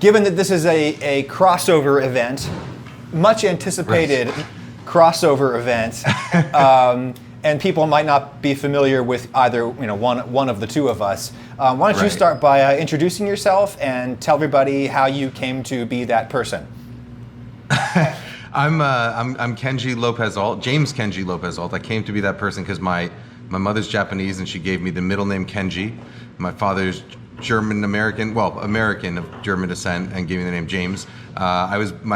given that this is a crossover event, much anticipated crossover event, and people might not be familiar with either one of the two of us. Why don't you start by introducing yourself and tell everybody how you came to be that person? I'm Kenji López-Alt, James Kenji López-Alt. I came to be that person because my mother's Japanese and she gave me the middle name Kenji. My father's American of German descent and gave me the name James.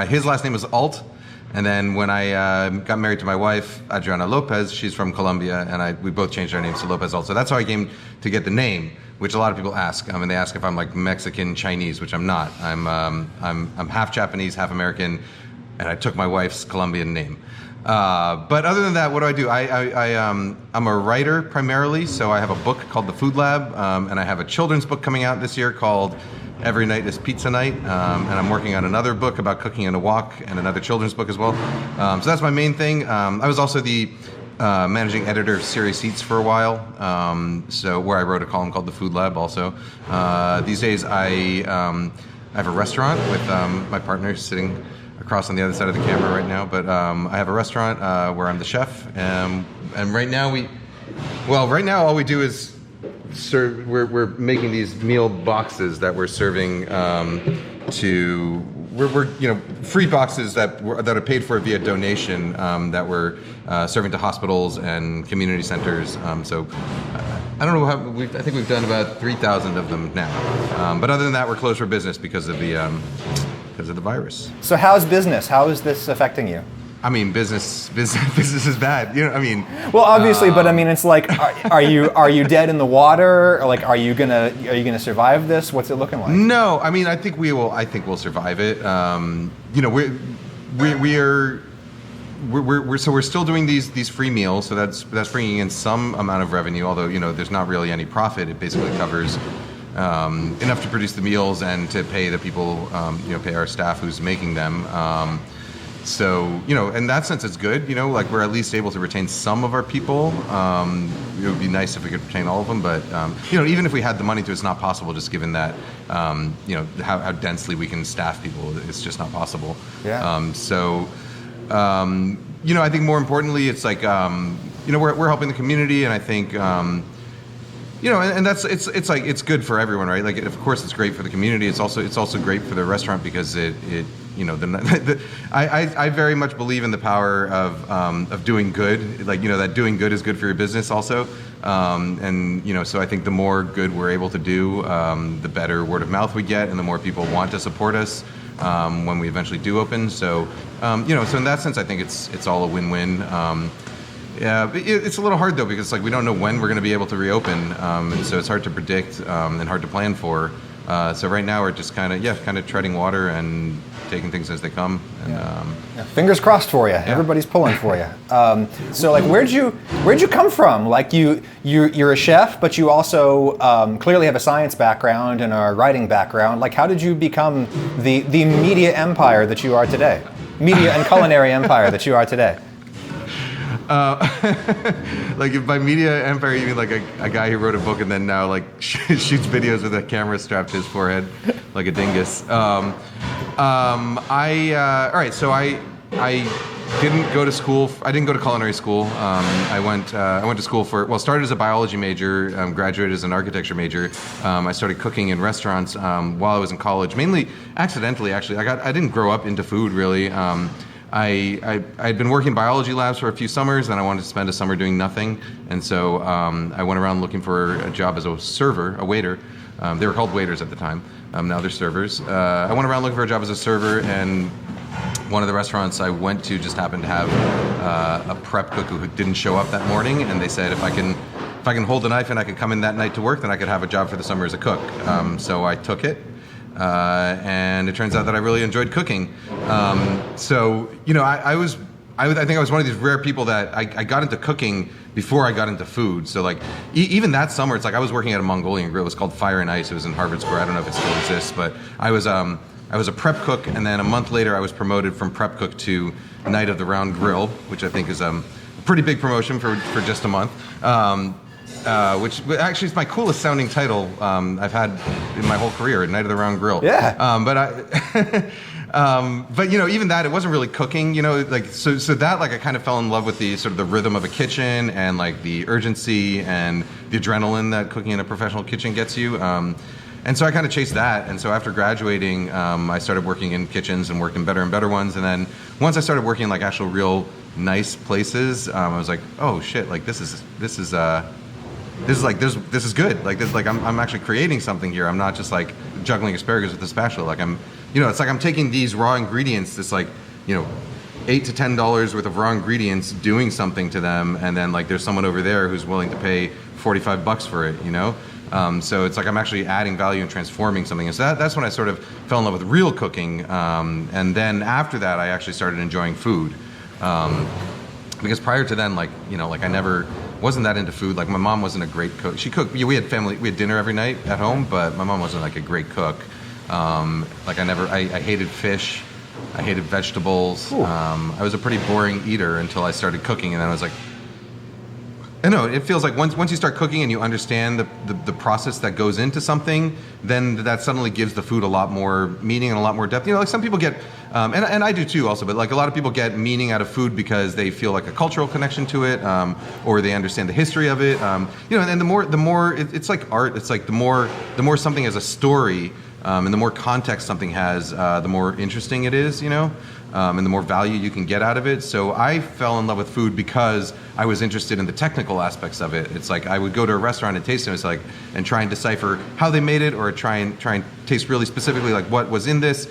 His last name was Alt, and then when I got married to my wife, Adriana Lopez, she's from Colombia, and we both changed our names to López-Alt. So that's how I came to get the name, which a lot of people ask. And they ask if I'm like Mexican Chinese, which I'm not. I'm half Japanese, half American, and I took my wife's Colombian name. But other than that, what do? I'm a writer primarily, so I have a book called The Food Lab, and I have a children's book coming out this year called Every Night is Pizza Night, and I'm working on another book about cooking and a walk, and another children's book as well. So that's my main thing. I was also the managing editor of Serious Eats for a while, so where I wrote a column called The Food Lab also. These days I have a restaurant with my partner sitting across on the other side of the camera right now, but I have a restaurant where I'm the chef, and right now all we do is serve. We're making these meal boxes that we're serving we're free boxes that are paid for via donation that we're serving to hospitals and community centers. So I don't know how I think we've done about 3,000 of them now. But other than that, we're closed for business because of the virus. So how's business? How is this affecting you? I mean, business is bad. Well, obviously, but I mean, it's like, are you dead in the water? Or like, are you gonna survive this? What's it looking like? No, I mean, I think we will. I think we'll survive it. We're still doing these free meals, so that's bringing in some amount of revenue. Although there's not really any profit. It basically covers enough to produce the meals and to pay the people, pay our staff who's making them. So, in that sense, it's good. Like we're at least able to retain some of our people. It would be nice if we could retain all of them, but even if we had the money to, it's not possible. Just given that, how densely we can staff people, it's just not possible. Yeah. I think more importantly, it's like we're helping the community, and I think. And that's it's good for everyone, right? Like, of course, it's great for the community. It's also great for the restaurant because I very much believe in the power of doing good. Like, that doing good is good for your business also. So I think the more good we're able to do, the better word of mouth we get, and the more people want to support us when we eventually do open. So so in that sense, I think it's all a win-win. Yeah, but it's a little hard though because we don't know when we're going to be able to reopen, and so it's hard to predict and hard to plan for. So right now we're just kind of treading water and taking things as they come. And fingers crossed for you. Yeah. Everybody's pulling for you. So where'd you come from? Like you're a chef, but you also clearly have a science background and a writing background. Like, how did you become the media empire that you are today? Media and culinary empire that you are today. If by media empire you mean like a guy who wrote a book and then now shoots videos with a camera strapped to his forehead like a dingus. All right. So I didn't go to school. I didn't go to culinary school. I went to school started as a biology major, graduated as an architecture major. I started cooking in restaurants while I was in college, mainly accidentally. Actually, I didn't grow up into food really. I'd been working in biology labs for a few summers, and I wanted to spend a summer doing nothing. And so I went around looking for a job as a waiter. They were called waiters at the time. Now they're servers. I went around looking for a job as a server, and one of the restaurants I went to just happened to have a prep cook who didn't show up that morning, and they said if I can hold a knife and I could come in that night to work, then I could have a job for the summer as a cook. So I took it. And it turns out that I really enjoyed cooking. I think I was one of these rare people that I got into cooking before I got into food. So even that summer, it's I was working at a Mongolian grill. It was called Fire and Ice. It was in Harvard Square. I don't know if it still exists, but I was a prep cook, and then a month later I was promoted from prep cook to Knight of the Round Grill, which I think is a pretty big promotion for just a month. which actually is my coolest sounding title I've had in my whole career, Night of the Round Grill. Yeah. But even that, it wasn't really cooking. So that I kind of fell in love with the sort of the rhythm of a kitchen and like the urgency and the adrenaline that cooking in a professional kitchen gets you. And so I kind of chased that. And so after graduating, I started working in kitchens and worked in better and better ones. And then once I started working in like actual real nice places, I was like, oh shit, like this is good. Like this, like I'm actually creating something here. I'm not just like juggling asparagus with a spatula. Like it's like I'm taking these raw ingredients, this like, $8 to $10 worth of raw ingredients, doing something to them, and then like there's someone over there who's willing to pay $45 for it, So it's like I'm actually adding value and transforming something. And so that's when I sort of fell in love with real cooking. And then after that, I actually started enjoying food. Because prior to then, I never wasn't that into food. Like my mom wasn't a great cook. She cooked. We had dinner every night at home, but my mom wasn't like a great cook. I hated fish. I hated vegetables. I was a pretty boring eater until I started cooking, and then I was like, I know, it feels like once you start cooking and you understand the process that goes into something, then that suddenly gives the food a lot more meaning and a lot more depth. Like some people get, and I do too also, but like a lot of people get meaning out of food because they feel like a cultural connection to it, or they understand the history of it. And the more it's like art. It's like the more something has a story, and the more context something has, the more interesting it is, and the more value you can get out of it. So I fell in love with food because I was interested in the technical aspects of it. It's like I would go to a restaurant and taste it, and try and decipher how they made it, or try and taste really specifically like what was in this.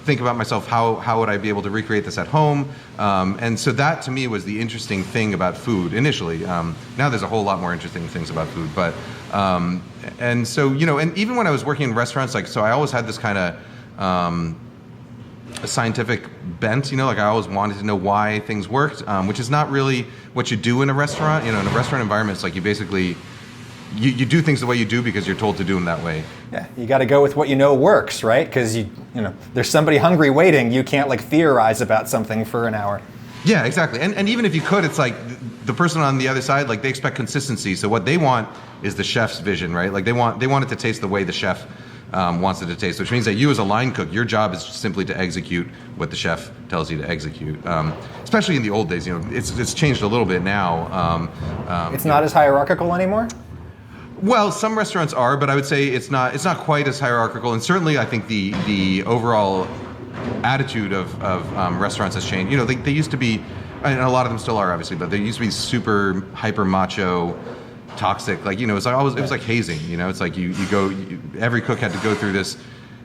Think about myself, how would I be able to recreate this at home? And so that to me was the interesting thing about food initially. Now there's a whole lot more interesting things about food, but and so and even when I was working in restaurants, so I always had this kind of a scientific bent, like I always wanted to know why things worked, which is not really what you do in a restaurant. In a restaurant environment, it's like you basically you do things the way you do because you're told to do them that way. Yeah, you got to go with what works, right? Because there's somebody hungry waiting. You can't theorize about something for an hour. Yeah, exactly. And even if you could, it's like the person on the other side, they expect consistency. So what they want is the chef's vision, right? Like they want it to taste the way the chef wants it to taste, which means that you as a line cook, your job is simply to execute what the chef tells you to execute. Especially in the old days, it's changed a little bit now. It's not as hierarchical anymore? Well, some restaurants are, but I would say it's not quite as hierarchical. And certainly I think the overall attitude of restaurants has changed. They used to be, and a lot of them still are obviously, but they used to be super hyper macho, toxic. It was like hazing. It's like you go, every cook had to go through this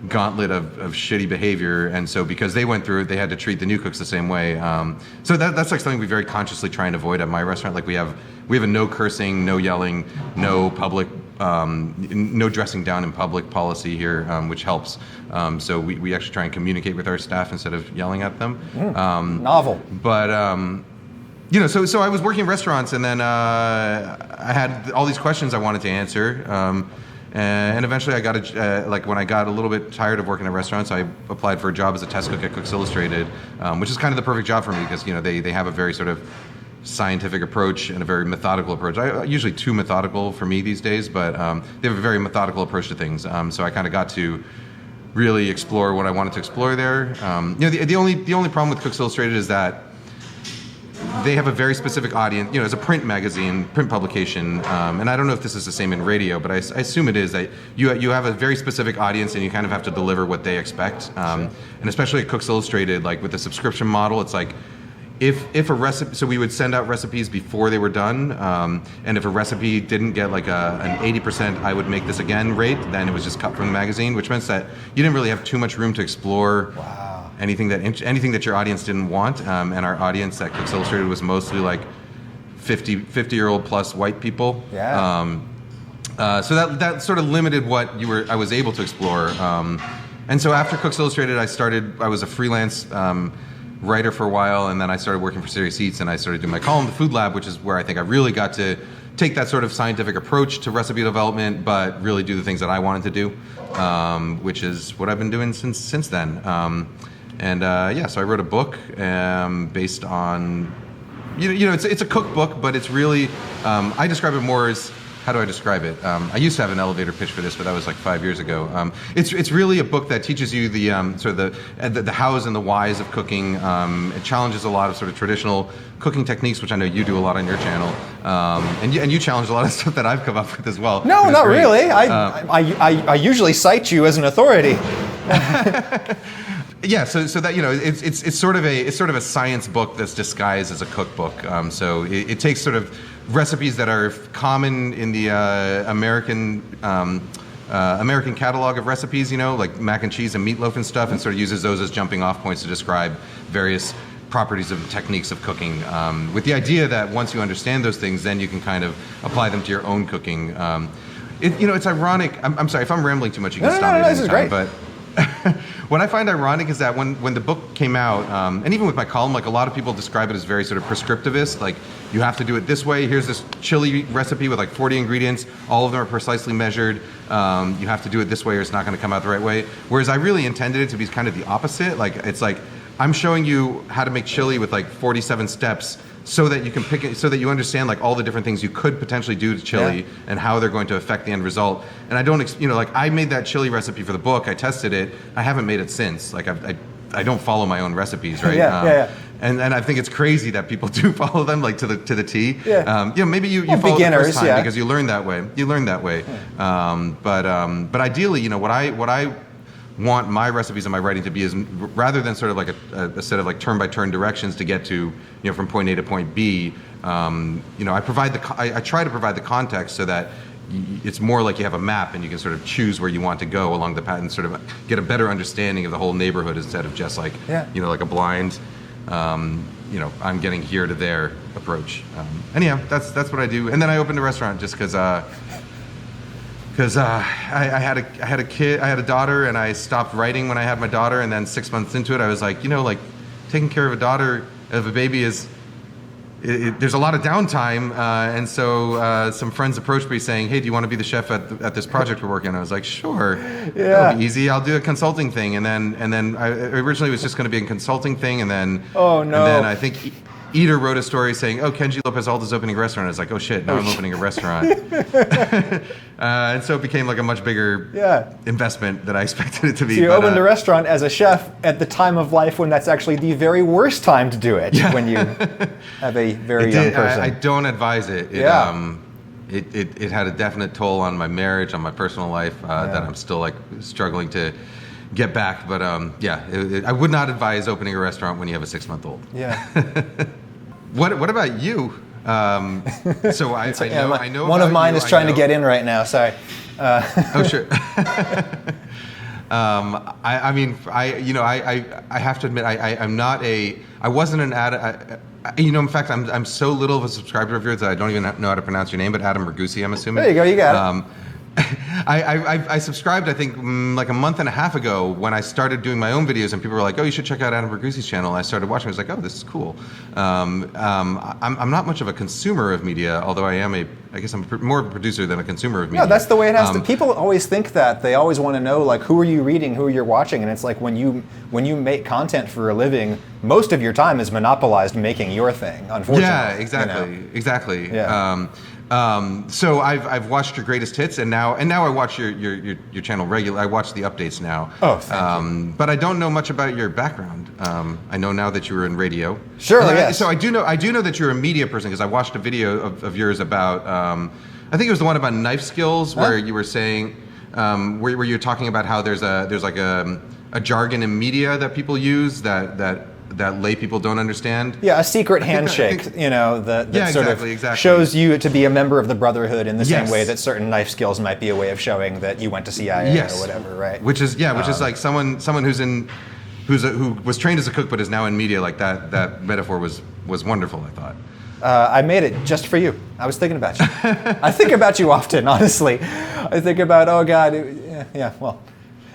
gauntlet of shitty behavior, and so because they went through it, they had to treat the new cooks the same way. So that's like something we very consciously try and avoid at my restaurant. Like we have a no cursing, no yelling, no public, no dressing down in public policy here, which helps. So we actually try and communicate with our staff instead of yelling at them. Novel. But so I was working in restaurants, and then I had all these questions I wanted to answer. And eventually I got when I got a little bit tired of working at restaurants, I applied for a job as a test cook at Cooks Illustrated, which is kind of the perfect job for me because, they have a very sort of scientific approach and a very methodical approach. Usually too methodical for me these days, but they have a very methodical approach to things. So I kind of got to really explore what I wanted to explore there. The only problem with Cooks Illustrated is that they have a very specific audience. It's a print magazine, print publication, and I don't know if this is the same in radio, but I assume it is, that you have a very specific audience and you kind of have to deliver what they expect. And especially at Cooks Illustrated, with the subscription model, it's like if a recipe, so we would send out recipes before they were done, and if a recipe didn't get an 80% I would make this again rate, then it was just cut from the magazine, which meant that you didn't really have too much room to explore. Wow. Anything that your audience didn't want, and our audience at Cooks Illustrated was mostly 50-year-old plus white people. Yeah. So that sort of limited what I was able to explore. And so after Cooks Illustrated, I was a freelance writer for a while, and then I started working for Serious Eats, and I started doing my column, The Food Lab, which is where I think I really got to take that sort of scientific approach to recipe development, but really do the things that I wanted to do, which is what I've been doing since then. So I wrote a book based on, it's a cookbook, but it's really, I describe it more as how do I describe it? I used to have an elevator pitch for this, but that was like 5 years ago. It's really a book that teaches you the sort of the hows and the whys of cooking. It challenges a lot of sort of traditional cooking techniques, which I know you do a lot on your channel, and you challenge a lot of stuff that I've come up with as well. No, not really. I usually cite you as an authority. Yeah, so that it's sort of a science book that's disguised as a cookbook. So it takes sort of recipes that are common in the American catalog of recipes, like mac and cheese and meatloaf and stuff, and sort of uses those as jumping off points to describe various properties of techniques of cooking, with the idea that once you understand those things, then you can kind of apply them to your own cooking. It's ironic. I'm sorry if I'm rambling too much. You can stop me. No, this is great. But what I find ironic is that when the book came out, and even with my column, like a lot of people describe it as very sort of prescriptivist, like you have to do it this way. Here's this chili recipe with like 40 ingredients. All of them are precisely measured. You have to do it this way or it's not going to come out the right way. Whereas I really intended it to be kind of the opposite. Like it's like I'm showing you how to make chili with like 47 steps so that you can pick it, so that you understand like all the different things you could potentially do to chili and how they're going to affect the end result. And I don't, like I made that chili recipe for the book. I tested it. I haven't made it since. Like I don't follow my own recipes, right? And I think it's crazy that people do follow them like to the T. Maybe you follow beginners, the first time because you learn that way. But ideally, what I want my recipes and my writing to be is rather than sort of like a set of like turn-by-turn directions to get to from point A to point B. I try to provide the context so that it's more like you have a map and you can sort of choose where you want to go along the path and sort of get a better understanding of the whole neighborhood instead of just like like a blind I'm getting here to there approach. Anyhow, that's what I do. And then I opened a restaurant just because I had a kid, I had a daughter, and I stopped writing when I had my daughter, and then 6 months into it, I was like, taking care of a baby is, there's a lot of downtime, and so some friends approached me saying, hey, do you want to be the chef at this project we're working on? I was like, sure, that'll be easy. I'll do a consulting thing, and then I originally was just going to be a consulting thing, and then I think Eater wrote a story saying, oh, Kenji López-Alt is opening a restaurant. I was like, oh shit, now I'm opening a restaurant. And so it became like a much bigger investment than I expected it to be. So you opened a restaurant as a chef at the time of life when that's actually the very worst time to do it, when you have a very young person. I don't advise it. It had a definite toll on my marriage, on my personal life that I'm still like struggling to get back. But I would not advise opening a restaurant when you have a 6-month-old. What about you? So I know one of mine is trying to get in right now. Sorry. Oh sure. I have to admit I'm not I wasn't an Adam. In fact, I'm so little of a subscriber of yours that I don't even know how to pronounce your name. But Adam Ragusea, I'm assuming. There you go. You got it. I subscribed, I think, like a month and a half ago when I started doing my own videos, and people were like, "Oh, you should check out Adam Ragusea's channel." And I started watching. I was like, "Oh, this is cool." I'm not much of a consumer of media, although I'm more of a producer than a consumer of media. No, that's the way it has to. People always think that. They always want to know, like, who are you reading, who you're watching, and it's like when you make content for a living, most of your time is monopolized making your thing. Unfortunately. Yeah, exactly. Yeah. So I've watched your greatest hits, and now I watch your channel regularly. I watch the updates now. Oh, thank you. But I don't know much about your background. I know now that you were in radio. Sure. Yes. So I do know that you're a media person because I watched a video of yours about. I think it was the one about knife skills where you were saying where you're talking about how there's like a jargon in media that people use that lay people don't understand. Yeah, a secret handshake, that sort of shows you to be a member of the Brotherhood in the same way that certain knife skills might be a way of showing that you went to CIA or whatever, right? Which is like someone who was trained as a cook but is now in media. Like that metaphor was wonderful, I thought. I made it just for you. I was thinking about you. I think about you often, honestly. I think about, oh God, well.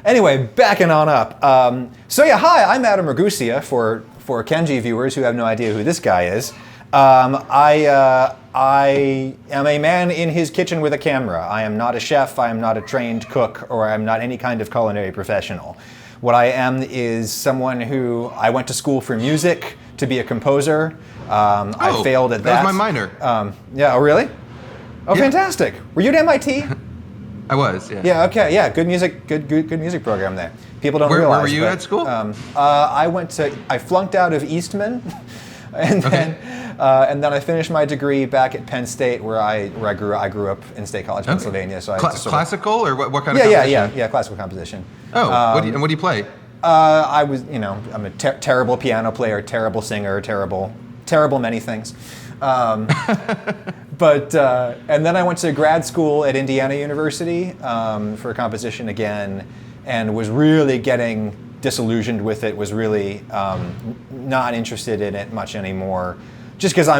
Anyway, backing on up. Hi, I'm Adam Ragusea for Kenji viewers who have no idea who this guy is. I am a man in his kitchen with a camera. I am not a chef, I am not a trained cook, or I am not any kind of culinary professional. What I am is someone who, I went to school for music to be a composer. I failed at that. That was my minor. Oh really? Oh, Yeah. fantastic! Were you at MIT? I was. Yeah. Yeah. Okay. Yeah. Good music. Good music program there. People don't realize. Where were you at school? I flunked out of Eastman, and then I finished my degree back at Penn State, where I grew up in State College, Pennsylvania. So classical or what kind of? Yeah, classical composition. Oh, what do you play? I'm a terrible piano player, terrible singer, terrible many things. But and then I went to grad school at Indiana University for composition again, and was really getting disillusioned with it. Was really not interested in it much anymore. Just because I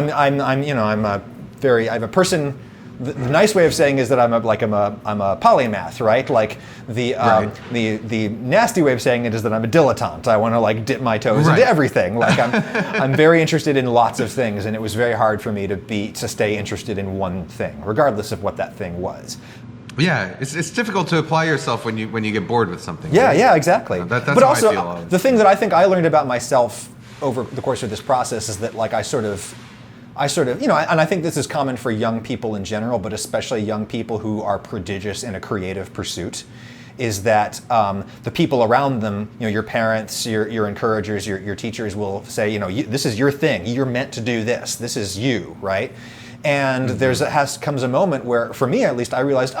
have a person. The nice way of saying is that I'm a polymath, right? Like the nasty way of saying it is that I'm a dilettante. I want to like dip my toes into everything. Like I'm very interested in lots of things, and it was very hard for me to stay interested in one thing, regardless of what that thing was. Yeah, it's difficult to apply yourself when you get bored with something. Yeah, right? yeah, exactly. That's but how also, I feel. The thing that I think I learned about myself over the course of this process is that like I sort of, and I think this is common for young people in general, but especially young people who are prodigious in a creative pursuit, is that the people around them, your parents, your encouragers, your teachers will say, this is your thing. You're meant to do this. This is you, right? And comes a moment where, for me at least, I realized,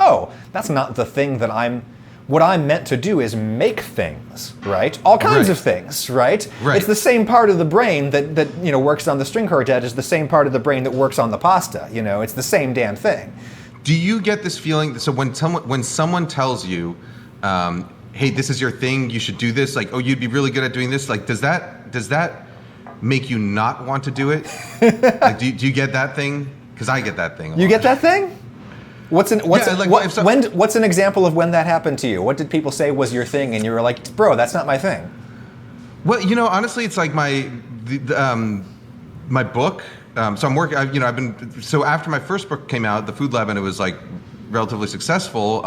that's not the thing that what I'm meant to do is make things, right? All kinds of things, right? It's the same part of the brain that works on the string quartet is the same part of the brain that works on the pasta. It's the same damn thing. Do you get this feeling? So when someone tells you, "Hey, this is your thing. You should do this," like, "Oh, you'd be really good at doing this," like, does that make you not want to do it? Like, do you get that thing? Because I get that thing. You get that thing? What's an example of when that happened to you? What did people say was your thing, and you were like, "Bro, that's not my thing"? Well, honestly, it's like my book. So I'm working. After my first book came out, The Food Lab, and it was like relatively successful.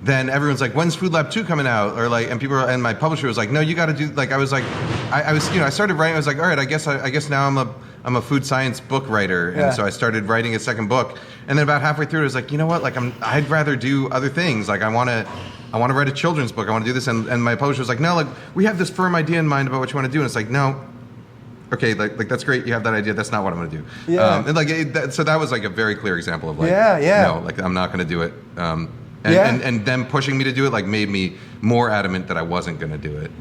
Then everyone's like, "When's Food Lab 2 coming out?" Or like, and my publisher was like, "No, you got to do." Like, I was like, I started writing. I was like, "All right, I guess now I'm a food science book writer," and so I started writing a second book. And then about halfway through, I was like, you know what? Like, I'd rather do other things. Like, I want to write a children's book. I want to do this. And my publisher was like, "No, like, we have this firm idea in mind about what you want to do." And it's like, no. Okay, like that's great. You have that idea. That's not what I'm going to do. Yeah. So that was like a very clear example of like, no, like I'm not going to do it. And them pushing me to do it like made me more adamant that I wasn't going to do it.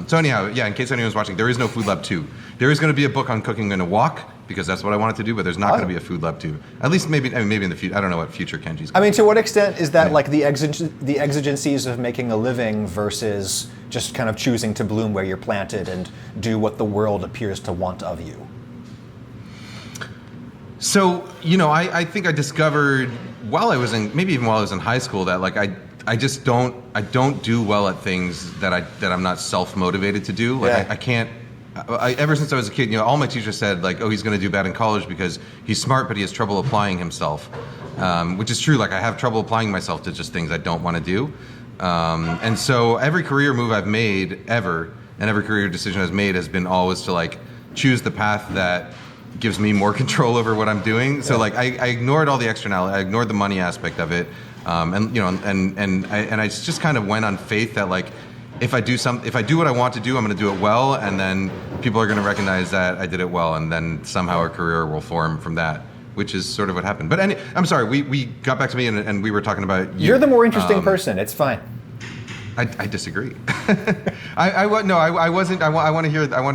So anyhow, in case anyone's watching, there is no Food Lab 2. There is going to be a book on cooking in a wok because that's what I wanted to do, but there's not going to be a Food Lab 2. At least maybe in the future. I don't know what future Kenji's going to to what extent is that like the exigencies of making a living versus just kind of choosing to bloom where you're planted and do what the world appears to want of you? So, I think I discovered while I was in high school that like I just don't do well at things that I'm not self-motivated to do. Like I can't. Ever since I was a kid, all my teachers said like, "Oh, he's going to do bad in college because he's smart, but he has trouble applying himself," which is true. Like I have trouble applying myself to just things I don't want to do, and so every career move I've made ever, and every career decision I've made has been always to like choose the path that gives me more control over what I'm doing. So like I ignored all the externality. I ignored the money aspect of it, and I just kind of went on faith that like if I do what I want to do, I'm going to do it well, and then people are going to recognize that I did it well, and then somehow a career will form from that, which is sort of what happened. But I'm sorry, we got back to me and we were talking about you. You're the more interesting person. It's fine. I disagree. I wasn't. I want to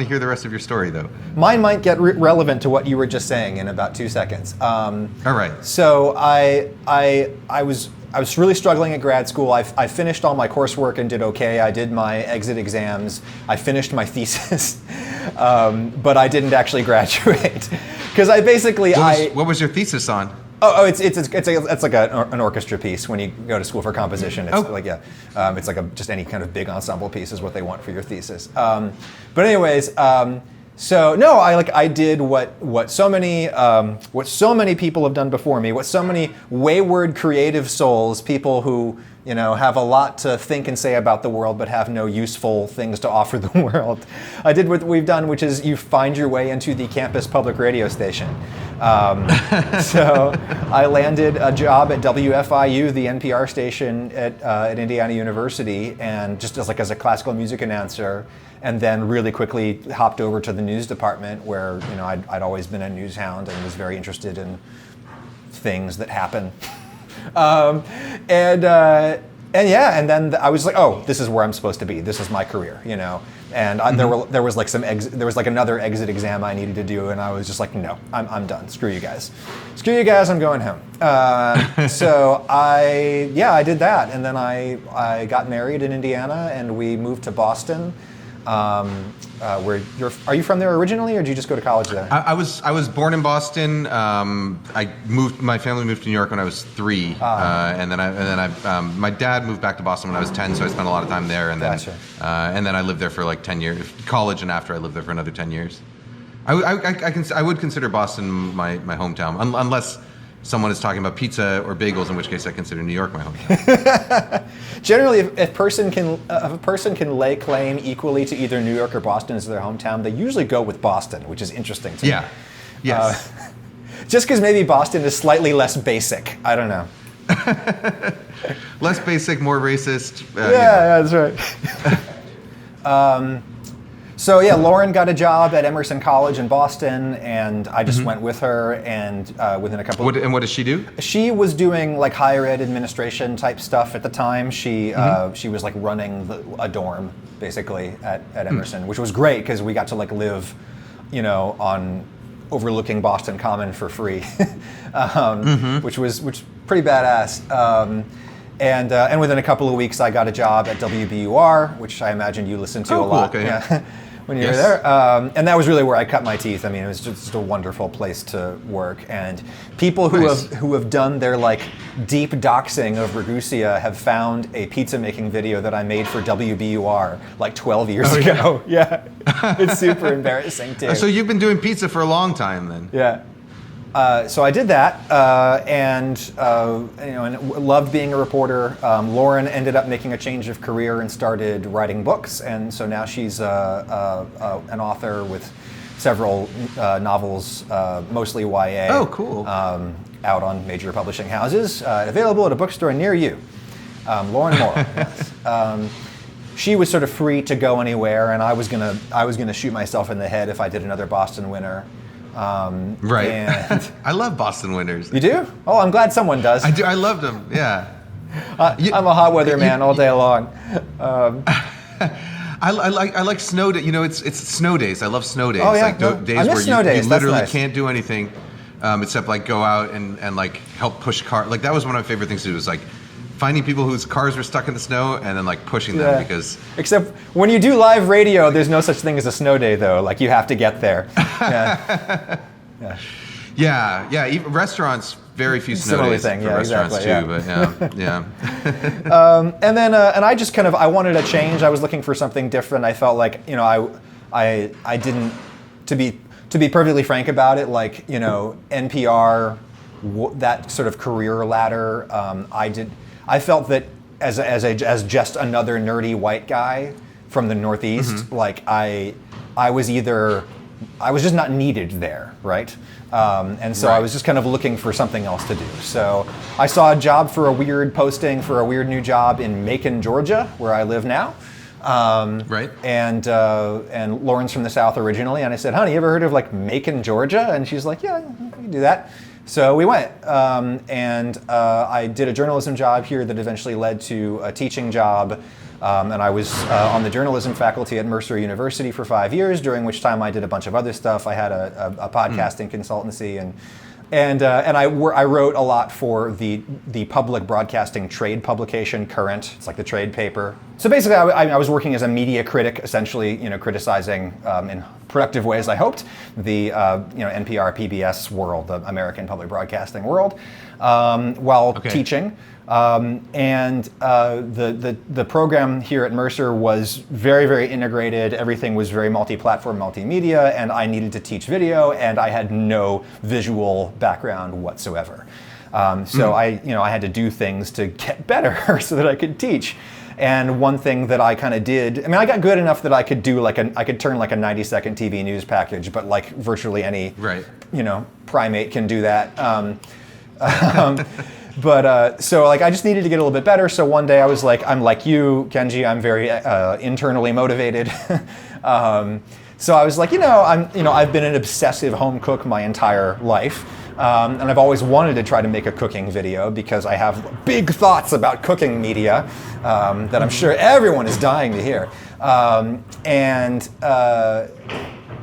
hear the rest of your story though. Mine might get relevant to what you were just saying in about 2 seconds. All right. So I was really struggling at grad school. I finished all my coursework and did okay. I did my exit exams. I finished my thesis, but I didn't actually graduate because I basically What was your thesis on? It's like an orchestra piece when you go to school for composition. It's it's like just any kind of big ensemble piece is what they want for your thesis. But anyways, so no, I did what so many people have done before me. What so many wayward creative souls, people who have a lot to think and say about the world, but have no useful things to offer the world. I did what we've done, which is you find your way into the campus public radio station. So I landed a job at WFIU, the NPR station at Indiana University, and just as a classical music announcer, and then really quickly hopped over to the news department where I'd always been a news hound and was very interested in things that happen. And then I was like, oh, this is where I'm supposed to be. This is my career, And there was another exit exam I needed to do, and I was just like, no, I'm done. Screw you guys. I'm going home. So I did that, and then I got married in Indiana, and we moved to Boston. Are you from there originally, or did you just go to college there? I was born in Boston. My family moved to New York when I was 3, and then my dad moved back to Boston when I was 10, so I spent a lot of time there, and then Gotcha. And then I lived there for like 10 years, college, and after I lived there for another 10 years. I would consider Boston my hometown, unless someone is talking about pizza or bagels, in which case I consider New York my hometown. Generally, if a person can lay claim equally to either New York or Boston as their hometown, they usually go with Boston, which is interesting to me. Yeah. Yes. Just because maybe Boston is slightly less basic. I don't know. Less basic, more racist. That's right. So Lauren got a job at Emerson College in Boston, and I just went with her. And within a couple. And what does she do? She was doing like higher ed administration type stuff at the time. She was like running a dorm basically at Emerson, which was great because we got to like live, on overlooking Boston Common for free, which was pretty badass. And within a couple of weeks, I got a job at WVUR, which I imagine you listened to a lot. Okay, yeah. When you were there. And that was really where I cut my teeth. I mean, it was just a wonderful place to work. And people who have done their like deep doxing of Ragusea have found a pizza making video that I made for WVUR like 12 years ago. Yeah. It's super embarrassing too. So you've been doing pizza for a long time then? Yeah. So I did that, and loved being a reporter. Lauren ended up making a change of career and started writing books, and so now she's an author with several novels, mostly YA. Oh, cool. Out on major publishing houses, available at a bookstore near you. Lauren Moore. Yes. She was sort of free to go anywhere, and I was gonna shoot myself in the head if I did another Boston winter. Right. And I love Boston winters. You do? Oh, I'm glad someone does. I do. I loved them. Yeah. I'm a hot weather man all day long. I like snow days. It's snow days. I love snow days. Oh, yeah. Like days where you literally nice. can't do anything except like go out and like help push cars. Like that was one of my favorite things to do, was like finding people whose cars were stuck in the snow and then like pushing them because. Except when you do live radio, there's no such thing as a snow day though. Like you have to get there. Yeah. Yeah. Even restaurants, very few snow days for restaurants too. But yeah. And then I just I wanted a change. I was looking for something different. I felt like I didn't, to be perfectly frank about it, like NPR, that sort of career ladder. I felt that as just another nerdy white guy from the Northeast, like I was just not needed there, right? And so I was just kind of looking for something else to do. So I saw a job for a weird posting for a weird new job in Macon, Georgia, where I live now. And Lauren's from the South originally, and I said, "Honey, you ever heard of like Macon, Georgia?" And she's like, "Yeah, we can do that." So we went, and I did a journalism job here that eventually led to a teaching job. And I was on the journalism faculty at Mercer University for 5 years, during which time I did a bunch of other stuff. I had a podcasting consultancy, and I wrote a lot for the public broadcasting trade publication Current. It's like the trade paper. So basically, I was working as a media critic, essentially, criticizing in productive ways, I hoped, the NPR, PBS world, the American public broadcasting world, while teaching. The program here at Mercer was very, very integrated. Everything was very multi-platform, multimedia, and I needed to teach video, and I had no visual background whatsoever. So I had to do things to get better so that I could teach. And one thing that I kind of did, I mean, I got good enough that I could do I could turn like a 90-second TV news package, but like virtually any, primate can do that. So like I just needed to get a little bit better. So one day I was like, I'm like you, Kenji, I'm very internally motivated. So I was like, I've been an obsessive home cook my entire life. And I've always wanted to try to make a cooking video because I have big thoughts about cooking media that I'm sure everyone is dying to hear.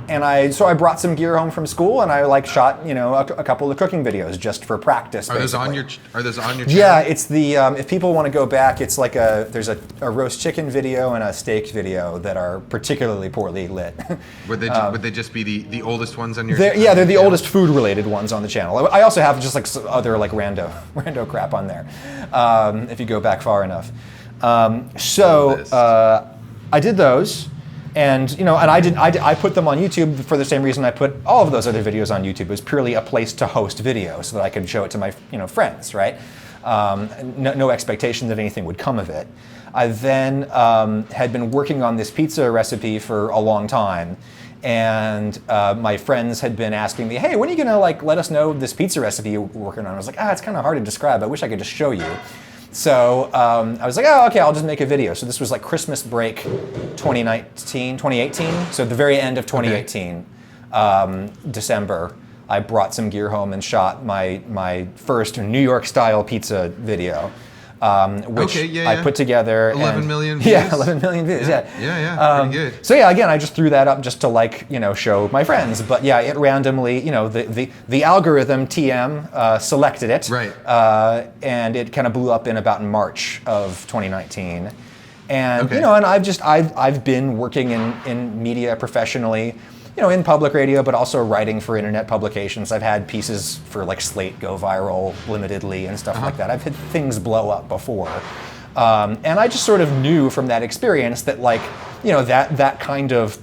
So I brought some gear home from school and I shot a couple of cooking videos just for practice. Are those on your channel? Yeah, it's the if people want to go back, it's like there's a roast chicken video and a steak video that are particularly poorly lit. Would they just be the oldest ones on your channel? Yeah, they're the oldest food related ones on the channel. I also have just like some other like rando crap on there if you go back far enough. I did those. And I put them on YouTube for the same reason I put all of those other videos on YouTube. It was purely a place to host video so that I could show it to my friends, right? No expectation that anything would come of it. I then had been working on this pizza recipe for a long time, and my friends had been asking me, "Hey, when are you gonna let us know this pizza recipe you're working on?" I was like, it's kind of hard to describe. I wish I could just show you. So I was like, okay, I'll just make a video. So this was like Christmas break 2018. So at the very end of 2018, December, I brought some gear home and shot my first New York style pizza video. Which I put together. 11 million views? Yeah, 11 million views, yeah. Pretty good. So again, I just threw that up just to show my friends. But yeah, it randomly, the algorithm TM selected it. Right. And it kind of blew up in about March of 2019. And, and I've been working in media professionally, in public radio, but also writing for internet publications. I've had pieces for Slate go viral limitedly and stuff like that. I've had things blow up before. And I just sort of knew from that experience that that kind of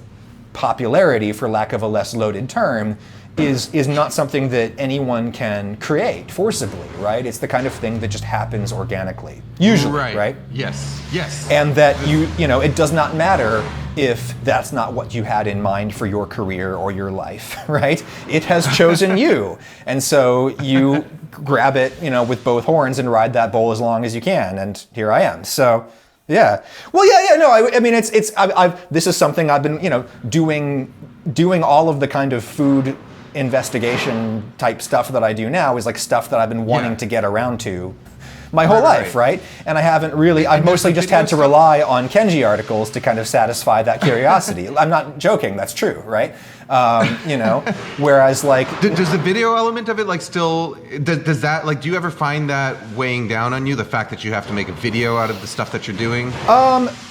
popularity, for lack of a less loaded term, is not something that anyone can create forcibly, right? It's the kind of thing that just happens organically, usually, right? Yes. And that it does not matter if that's not what you had in mind for your career or your life, right? It has chosen you. And so you grab it, with both horns and ride that bull as long as you can. And here I am. So, yeah. Well, no, I mean, this is something I've been, doing all of the kind of food investigation type stuff that I do now is stuff that I've been wanting to get around to my whole life, right? And I haven't really, I've mostly just had to rely on Kenji articles to kind of satisfy that curiosity. I'm not joking, that's true, right? Whereas does the video element of it does that, do you ever find that weighing down on you, the fact that you have to make a video out of the stuff that you're doing?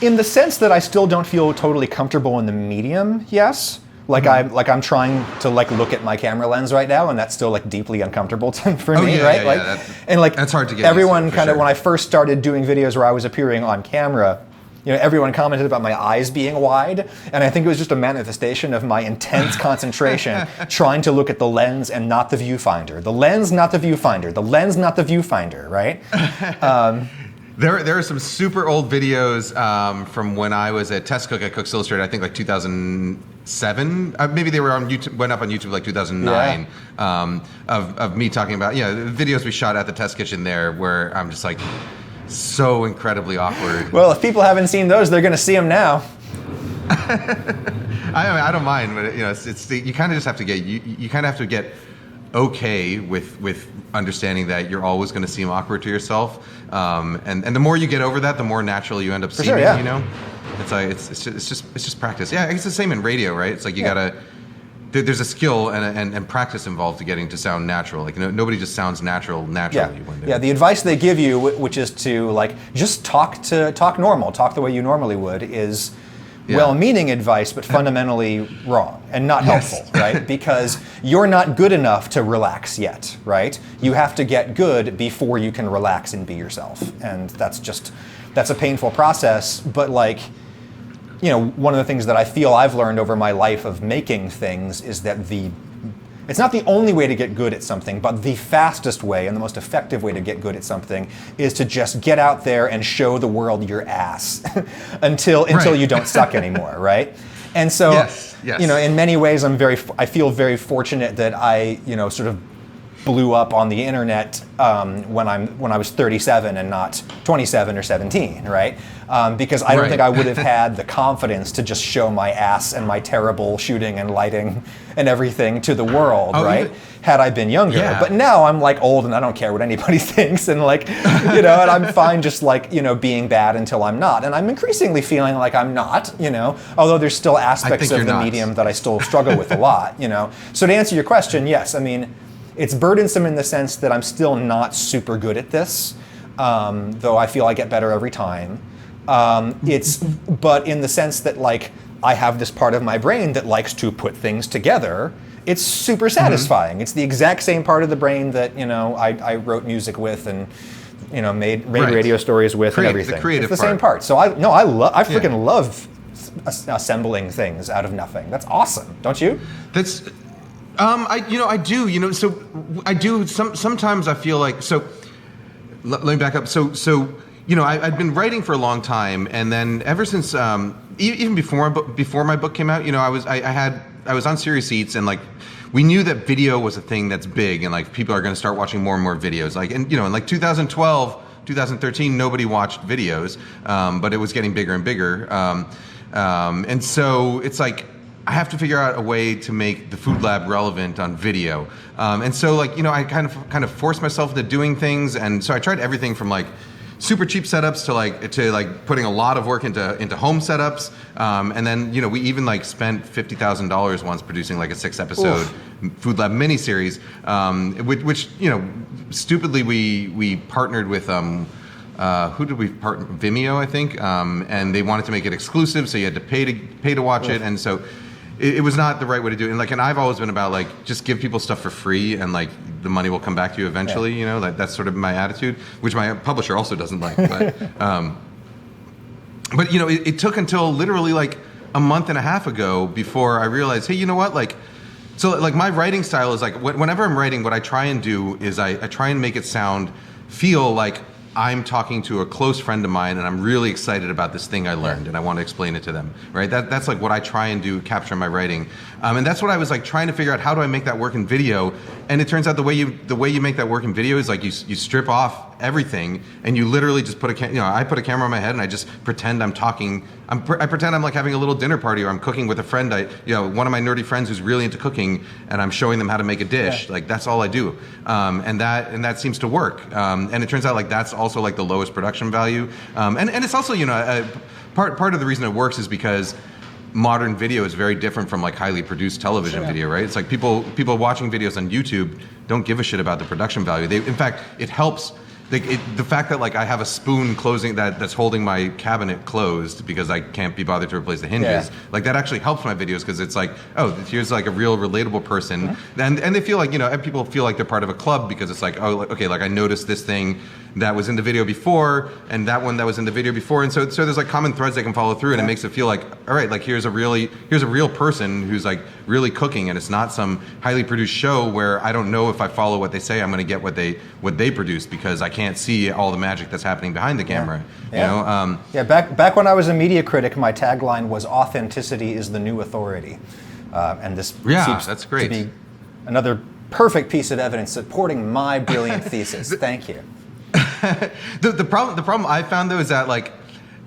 In the sense that I still don't feel totally comfortable in the medium, yes. I'm trying to look at my camera lens right now, and that's still deeply uncomfortable for me, right? That's hard to get. Everyone kind of when I first started doing videos where I was appearing on camera, everyone commented about my eyes being wide, and I think it was just a manifestation of my intense concentration, trying to look at the lens and not the viewfinder. The lens, not the viewfinder. The lens, not the viewfinder. Right? There are some super old videos from when I was at Test Cook at Cooks Illustrated, I think 2007. Maybe they were on YouTube, went up on YouTube 2009, of me talking about, videos we shot at the test kitchen there where I'm just so incredibly awkward. Well, if people haven't seen those, they're going to see them now. I don't mind, but you kind of just have to get, you kind of have to get okay with understanding that you're always going to seem awkward to yourself, and the more you get over that, the more natural you end up seeming. It's just practice. Yeah, it's the same in radio, right? It's you gotta. There's a skill and practice involved to getting to sound natural. Nobody just sounds naturally. Yeah. The advice they give you, which is to just talk normal, talk the way you normally would, is well-meaning advice, but fundamentally wrong and not helpful, right? Because you're not good enough to relax yet, right? You have to get good before you can relax and be yourself, and that's a painful process. But one of the things that I feel I've learned over my life of making things is that It's not the only way to get good at something, but the fastest way and the most effective way to get good at something is to just get out there and show the world your ass until you don't suck anymore, right? And so, yes. In many ways, I feel very fortunate that I, sort of blew up on the internet when I was 37 and not 27 or 17, right? Because I don't think I would have had the confidence to just show my ass and my terrible shooting and lighting and everything to the world, right? Had I been younger. Yeah. But now I'm like old and I don't care what anybody thinks, and like, and I'm fine just like, being bad until I'm not. And I'm increasingly feeling like I'm not, although there's still aspects of the medium that I still struggle with a lot, So to answer your question, yes, I mean, it's burdensome in the sense that I'm still not super good at this, though I feel I get better every time. But in the sense that like I have this part of my brain that likes to put things together. It's super satisfying. It's the exact same part of the brain that I wrote music with and made radio stories with and everything. The creative it's the same part. So I freaking love assembling things out of nothing. That's awesome, don't you? That's. I do. So I do. Sometimes I feel like. So let me back up. So I've been writing for a long time, and then ever since, even before my book came out, I was on Serious Eats, and like we knew that video was a thing that's big, and like people are going to start watching more and more videos. Like, and in like 2012, 2013, nobody watched videos, but it was getting bigger and bigger, and so it's like. I have to figure out a way to make the Food Lab relevant on video, and so like I kind of forced myself into doing things, and so I tried everything from like super cheap setups to like putting a lot of work into home setups, and then we even like spent $50,000 once producing like a 6-episode Food Lab miniseries, which stupidly we partnered with. Who did we partner? Vimeo, I think, and they wanted to make it exclusive, so you had to pay to watch it, and so. It was not the right way to do it, and I've always been about like just give people stuff for free, and like the money will come back to you eventually. That's sort of my attitude, which my publisher also doesn't like. But it took until literally like a month and a half ago before I realized, hey, you know what, so my writing style is like whenever I'm writing, what I try and do is I try and make it feel like I'm talking to a close friend of mine, and I'm really excited about this thing I learned, and I want to explain it to them. Right? That's like what I try and do, capture in my writing, and that's what I was like trying to figure out. How do I make that work in video? And it turns out the way you make that work in video is like you strip off everything, and you literally just put I put a camera on my head, and I just pretend I'm talking. I pretend I'm like having a little dinner party, or I'm cooking with a friend. One of my nerdy friends who's really into cooking, and I'm showing them how to make a dish. Like that's all I do, and that seems to work. And it turns out like that's also like the lowest production value, and it's also part of the reason it works is because modern video is very different from like highly produced television video, right? It's like people watching videos on YouTube don't give a shit about the production value. In fact, it helps. The fact that like I have a spoon closing that's holding my cabinet closed because I can't be bothered to replace the hinges, like that actually helps my videos because it's like, oh, here's like a real relatable person, and they feel like and people feel like they're part of a club because it's like, oh, okay, like I noticed this thing that was in the video before and that one that was in the video before, and so there's like common threads they can follow through, and it makes it feel like, all right, like here's a real person who's like really cooking, and it's not some highly produced show where I don't know if I follow what they say I'm going to get what they produce because I can't see all the magic that's happening behind the camera. Back when I was a media critic, my tagline was "Authenticity is the new authority," and this seems that's great. to be another perfect piece of evidence supporting my brilliant thesis. Thank you. The problem I found though is that like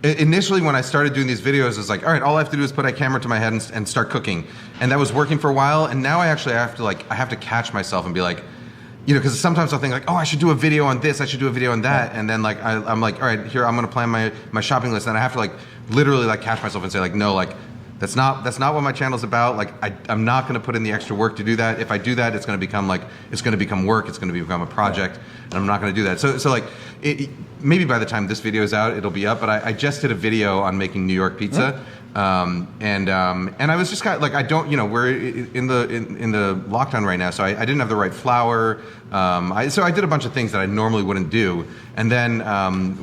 initially when I started doing these videos, it was like, all right, all I have to do is put a camera to my head and start cooking, and that was working for a while. And now I have to catch myself and be like, because sometimes I'll think like, oh, I should do a video on this, I should do a video on that, and then like I'm like, all right, here I'm gonna plan my shopping list, and I have to like literally like catch myself and say like, no, like that's not what my channel's about. Like I'm not gonna put in the extra work to do that. If I do that, it's gonna become work, it's gonna become a project, and I'm not gonna do that. So like maybe by the time this video is out, it'll be up. But I just did a video on making New York pizza, And I was just kind of like, I don't, we're in the lockdown right now, so I didn't have the right flour. So I did a bunch of things that I normally wouldn't do. And then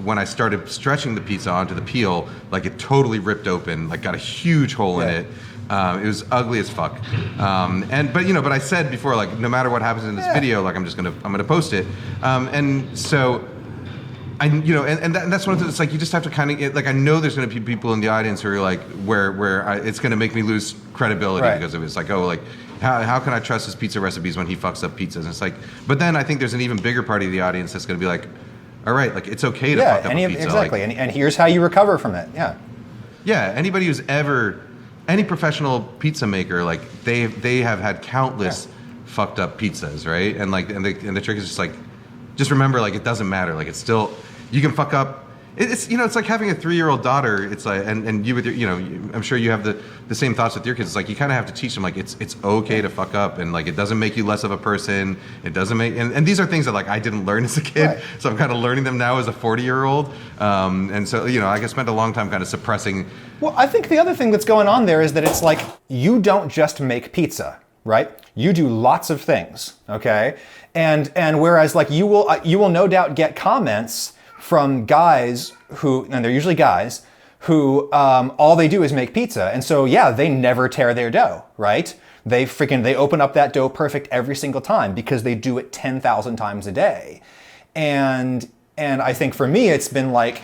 when I started stretching the pizza onto the peel, like it totally ripped open, like got a huge hole in it. It was ugly as fuck. But I said before, like, no matter what happens in this video, like I'm gonna post it. And so that's one of the, it's like you just have to kind of like, I know there's going to be people in the audience who are like it's going to make me lose credibility because of it. It's like, oh, like how can I trust his pizza recipes when he fucks up pizzas? And it's like, but then I think there's an even bigger part of the audience that's going to be like, all right, like it's okay to fuck up a pizza. Exactly, like, and here's how you recover from it. Anybody who's any professional pizza maker, like they have had countless fucked up pizzas, right? And like and the trick is just remember, like, it doesn't matter. Like, it's still, you can fuck up. It's it's like having a 3-year-old daughter. It's like, and you with your, I'm sure you have the same thoughts with your kids. It's like, you kind of have to teach them, like, it's okay to fuck up, and like, it doesn't make you less of a person. It doesn't make, and these are things that like I didn't learn as a kid, so I'm kind of learning them now as a 40-year-old. And so, I spent a long time kind of suppressing. Well, I think the other thing that's going on there is that it's like, you don't just make pizza, right? You do lots of things, okay? And whereas like you will no doubt get comments from guys who, and they're usually guys, who all they do is make pizza. And so they never tear their dough, right? They open up that dough perfect every single time because they do it 10,000 times a day. And I think for me it's been like,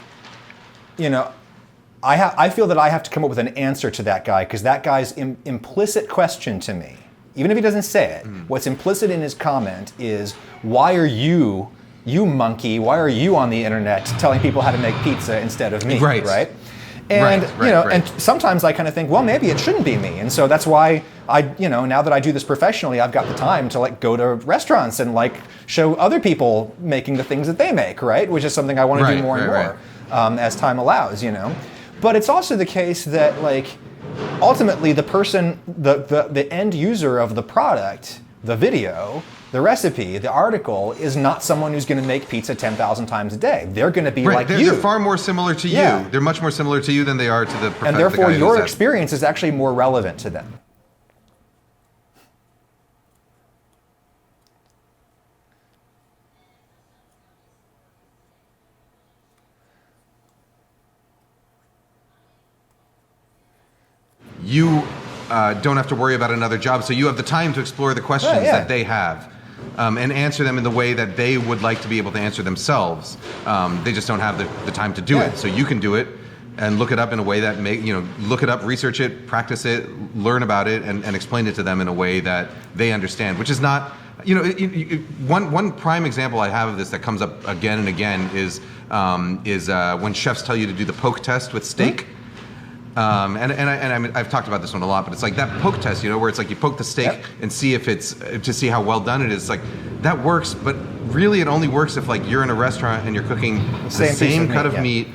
I feel that I have to come up with an answer to that guy, because that guy's implicit question to me, even if he doesn't say it, what's implicit in his comment is, why are you monkey, why are you on the internet telling people how to make pizza instead of me, right? And, and sometimes I kind of think, well, maybe it shouldn't be me. And so that's why now that I do this professionally, I've got the time to like go to restaurants and like show other people making the things that they make, right? Which is something I want to do more and more as time allows, But it's also the case that like, ultimately, the person, the end user of the product, the video, the recipe, the article, is not someone who's going to make pizza 10,000 times a day. They're going to be like you. They're far more similar to you. They're much more similar to you than they are to the and therefore, your experience is actually more relevant to them. You don't have to worry about another job, so you have the time to explore the questions that they have and answer them in the way that they would like to be able to answer themselves. They just don't have the time to do it, so you can do it and look it up in a way that look it up, research it, practice it, learn about it, and explain it to them in a way that they understand, which is not, one prime example I have of this that comes up again and again is when chefs tell you to do the poke test with steak. I've talked about this one a lot, but it's like that poke test, where it's like you poke the steak and see if it's, to see how well done it is. It's like, that works, but really it only works if like you're in a restaurant and you're cooking the same cut of meat.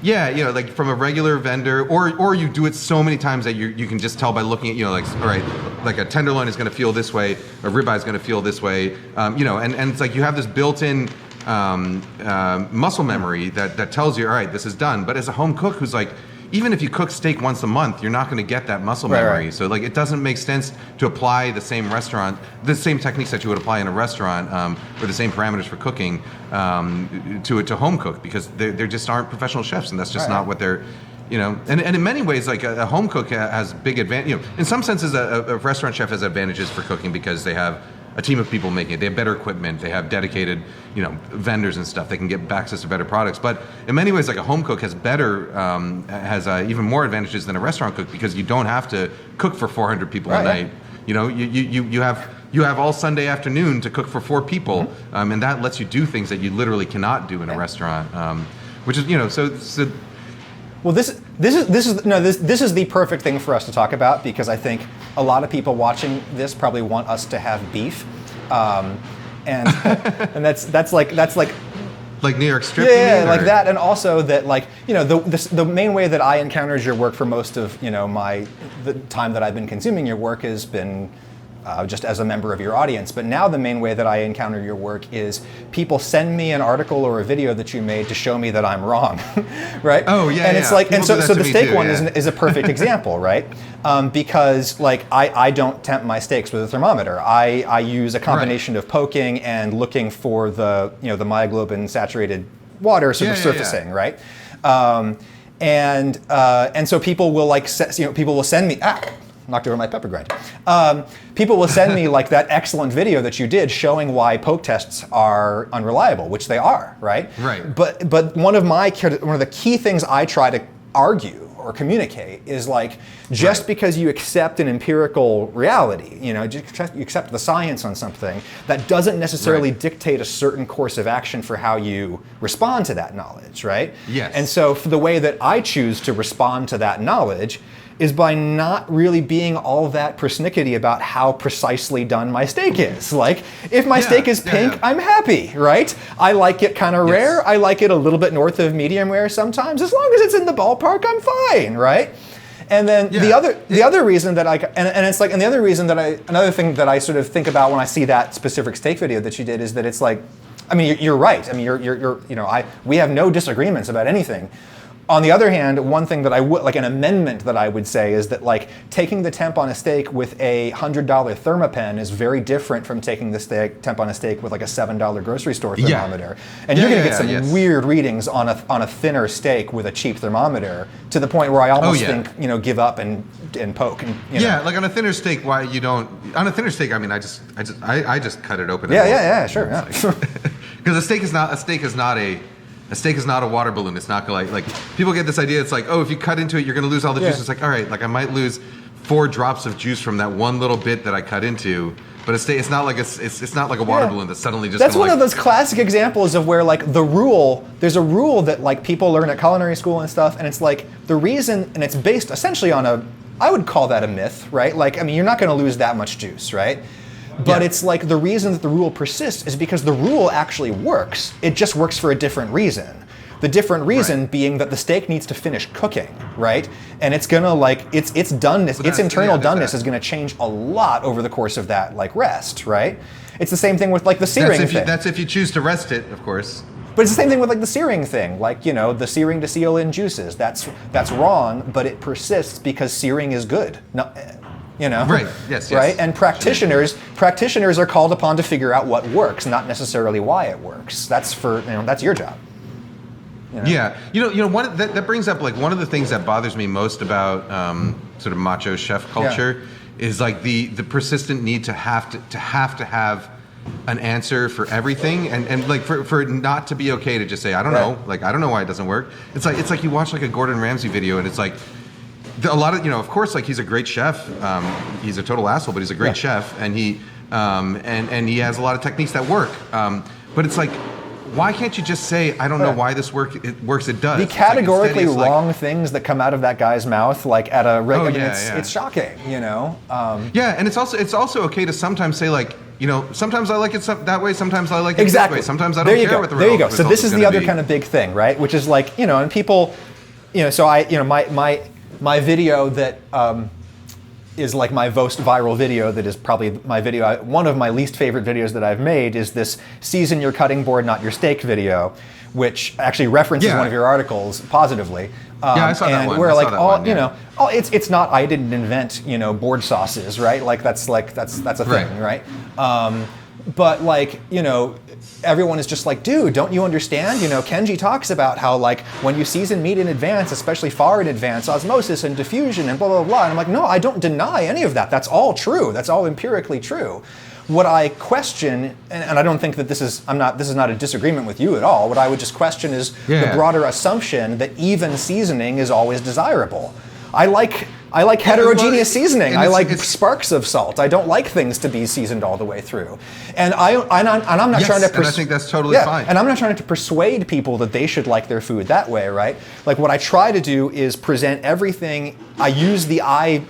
Yeah, like from a regular vendor, or you do it so many times that you can just tell by looking at, like, all right, like a tenderloin is going to feel this way, a ribeye is going to feel this way, and it's like you have this built-in muscle memory that tells you, all right, this is done. But as a home cook who's like, even if you cook steak once a month, you're not going to get that muscle memory. So like, it doesn't make sense to apply the same techniques that you would apply in a restaurant, or the same parameters for cooking to home cook, because they just aren't professional chefs, and that's just not what they're, And in many ways, like a home cook has big advantage. In some senses, a restaurant chef has advantages for cooking because they have a team of people making it. They have better equipment. They have dedicated, vendors and stuff. They can get access to better products. But in many ways, like a home cook has even more advantages than a restaurant cook, because you don't have to cook for 400 people a night. You have all Sunday afternoon to cook for 4 people, and that lets you do things that you literally cannot do in a restaurant. Which is, so. Well, this is the perfect thing for us to talk about, because I think a lot of people watching this probably want us to have beef, and that's like New York Strip. Yeah, like that, and also that, like, the main way that I encountered your work for most of the time that I've been consuming your work has been just as a member of your audience. But now the main way that I encounter your work is people send me an article or a video that you made to show me that I'm wrong, right? Oh yeah, and yeah. it's like, People and so do that so to the me steak too, one yeah. is a perfect example, right? Because like I don't temp my steaks with a thermometer. I use a combination of poking and looking for the the myoglobin saturated water sort of surfacing, right? And so people will like people will send me knocked over my pepper grinder. People will send me like that excellent video that you did showing why poke tests are unreliable, which they are, right? Right. But one of the key things I try to argue or communicate is like just because you accept an empirical reality, you accept the science on something, that doesn't necessarily dictate a certain course of action for how you respond to that knowledge, right? Yes. And so for the way that I choose to respond to that knowledge is by not really being all that persnickety about how precisely done my steak is. Like, if my steak is pink, I'm happy, right? I like it kind of rare. I like it a little bit north of medium rare sometimes. As long as it's in the ballpark, I'm fine, right? And then the other reason that another thing that I sort of think about when I see that specific steak video that you did is that it's like, I mean, you're right. I mean, we have no disagreements about anything. On the other hand, one thing that I would, like an amendment that I would say is that like taking the temp on a steak with a $100 Thermapen is very different from taking the temp on a steak with like a $7 grocery store thermometer. And you're gonna get some weird readings on a thinner steak with a cheap thermometer to the point where I almost think, give up and poke. And, like on a thinner steak, why you don't, on a thinner steak, I mean, I just cut it open. Sure. Because a steak is not a water balloon. It's not like people get this idea. It's like, oh, if you cut into it, you're going to lose all the juice. It's like, all right, like I might lose 4 drops of juice from that one little bit that I cut into. But a steak, it's not like a water balloon that's suddenly just. That's one of those classic examples of where like there's a rule that like people learn at culinary school and stuff, and it's like the reason, and it's based essentially on I would call that a myth, right? Like, I mean, you're not going to lose that much juice, right? But it's like the reason that the rule persists is because the rule actually works. It just works for a different reason. The different reason being that the steak needs to finish cooking, right? And it's gonna like its doneness, its internal doneness is gonna change a lot over the course of that like rest, right? It's the same thing with like the searing thing. That's if you choose to rest it, of course. But it's the same thing with like the searing thing, like the searing to seal in juices. That's wrong, but it persists because searing is good. No, Right. Yes. Right. And practitioners are called upon to figure out what works, not necessarily why it works. That's that's your job. Yeah. That brings up like one of the things that bothers me most about sort of macho chef culture is like the persistent need to have an answer for everything and like for it not to be okay to just say I don't know, like I don't know why it doesn't work. It's like you watch like a Gordon Ramsay video and it's like. A lot of of course, like he's a great chef. He's a total asshole, but he's a great chef, and he and he has a lot of techniques that work. But it's like, why can't you just say, I don't know why this works? It does. The categorically wrong things that come out of that guy's mouth, like at a regular, it's shocking. And it's also okay to sometimes say like. Sometimes I like it that way. Sometimes I like it this way. Sometimes I don't care what the result is. There you go. So this is the other kind of big thing, right? Which is like and people, so my video that is like my most viral video that is probably my video, one of my least favorite videos that I've made is this season your cutting board, not your steak video, which actually references one of your articles positively. I saw that one. Where it's not, I didn't invent, board sauces, right? Like that's a thing, right? But like, everyone is just like, dude, don't you understand? Kenji talks about how like when you season meat in advance, especially far in advance, osmosis and diffusion and blah, blah, blah. And I'm like, no, I don't deny any of that. That's all true. That's all empirically true. What I question, and I don't think that this is not a disagreement with you at all. What I would just question is the broader assumption that even seasoning is always desirable. I like heterogeneous seasoning. I like sparks of salt. I don't like things to be seasoned all the way through. And I'm not trying to. And I think that's totally fine. And I'm not trying to persuade people that they should like their food that way, right? Like what I try to do is present everything. I use the I,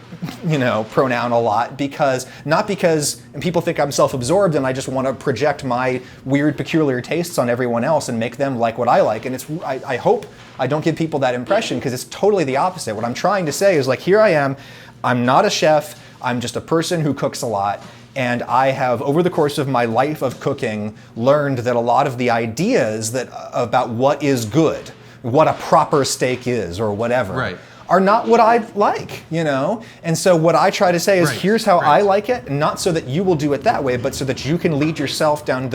pronoun a lot because and people think I'm self-absorbed and I just want to project my weird, peculiar tastes on everyone else and make them like what I like. And I hope I don't give people that impression because it's totally the opposite. What I'm trying to say is like, here I am. I'm not a chef. I'm just a person who cooks a lot. And I have, over the course of my life of cooking, learned that a lot of the ideas about what is good, what a proper steak is or whatever, right, are not what I like, you know? And so what I try to say is, here's how I like it, not so that you will do it that way, but so that you can lead yourself down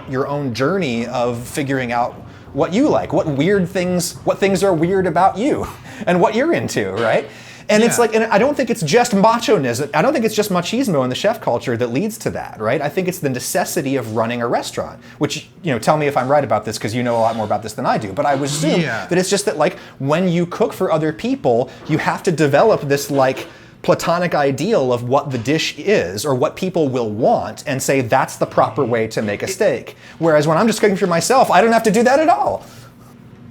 your own journey of figuring out what you like, what things are weird about you and what you're into, right? And it's like, and I don't think it's just macho-ness. I don't think it's just machismo in the chef culture that leads to that, right? I think it's the necessity of running a restaurant, which, you know, tell me if I'm right about this because you know a lot more about this than I do. But I would assume that it's just that, like, when you cook for other people, you have to develop this, like, platonic ideal of what the dish is or what people will want and say that's the proper way to make a steak. Whereas when I'm just cooking for myself, I don't have to do that at all.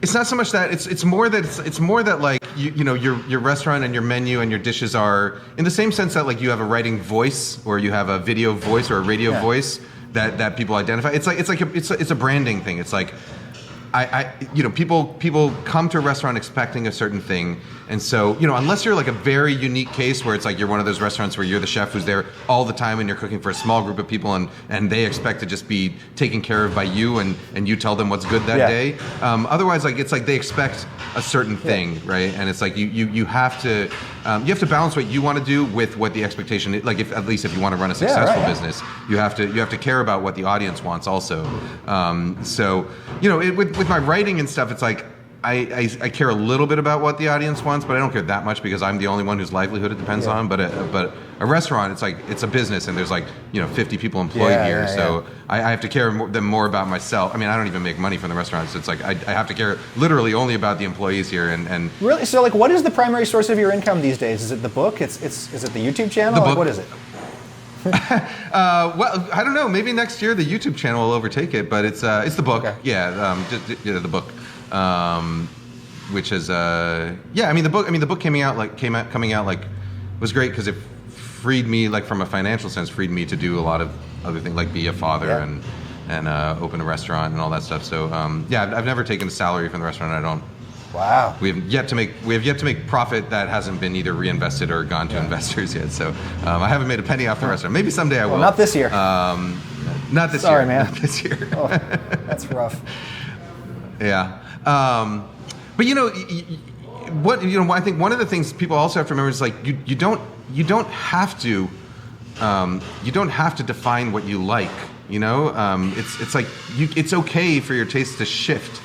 It's not so much that it's more that like you know your restaurant and your menu and your dishes are in the same sense that like you have a writing voice or you have a video voice or a radio voice that people identify. It's a branding thing. It's like people come to a restaurant expecting a certain thing, and so, you know, unless you're like a very unique case where it's like you're one of those restaurants where you're the chef who's there all the time and you're cooking for a small group of people and they expect to just be taken care of by you and you tell them what's good that day. Otherwise, like, it's like they expect a certain thing, right? And it's like you have to balance what you want to do with what the expectation is. Like, at least if you want to run a successful business, you have to care about what the audience wants also. So, you know, with my writing and stuff, it's like I care a little bit about what the audience wants, but I don't care that much because I'm the only one whose livelihood it depends on. But a restaurant, it's like it's a business, and there's like, you know, 50 people employed here, so I have to care more about myself. I mean, I don't even make money from the restaurant, so it's like I have to care literally only about the employees here. And really, so like, what is the primary source of your income these days? Is it the book? Is it the YouTube channel? The book. What is it? Well, I don't know. Maybe next year the YouTube channel will overtake it, but it's the book. Okay. The book. Which is I mean the book coming out was great because it freed me, like, from a financial sense, freed me to do a lot of other things, like be a father and open a restaurant and all that stuff. So I've never taken a salary from the restaurant. I don't. Wow. We have yet to make profit that hasn't been either reinvested or gone to investors yet. So I haven't made a penny off the restaurant. Maybe someday I will. Not this year. Not this year. Sorry, man. Not this year. Oh, that's rough. Yeah. But you know, I think one of the things people also have to remember is, like, you don't have to define what you like. You know, it's like it's okay for your taste to shift.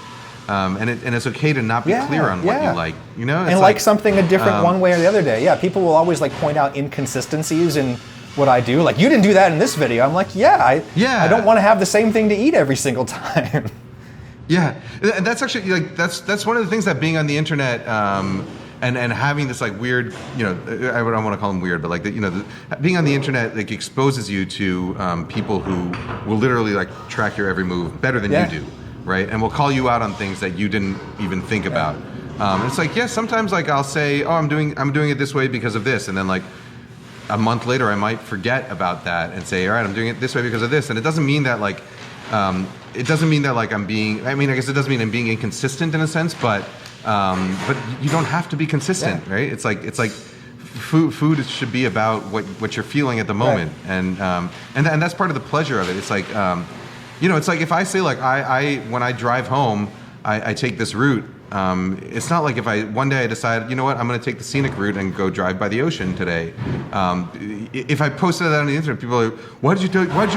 And it's okay to not be clear on what you like, you know? It's and like something a different one way or the other day. Yeah, people will always, like, point out inconsistencies in what I do. Like, you didn't do that in this video. I'm like, I don't want to have the same thing to eat every single time. Yeah, and that's actually, like, that's one of the things that being on the internet and having this, like, weird, you know, I don't want to call them weird, but, like, being on the internet, like, exposes you to people who will literally, like, track your every move better than you do. Right, and we'll call you out on things that you didn't even think about. It's like, sometimes, like, I'll say, I'm doing it this way because of this, and then, like, a month later I might forget about that and say, all right, I'm doing it this way because of this, and it doesn't mean that, like, I'm being. I mean, I guess it doesn't mean I'm being inconsistent in a sense, but you don't have to be consistent, right? It's like food should be about what you're feeling at the moment, and that's part of the pleasure of it. It's like. You know, it's like if I say, like, when I drive home, I take this route. It's not like if one day I decide, you know what, I'm going to take the scenic route and go drive by the ocean today. If I posted that on the internet, people are like, why'd you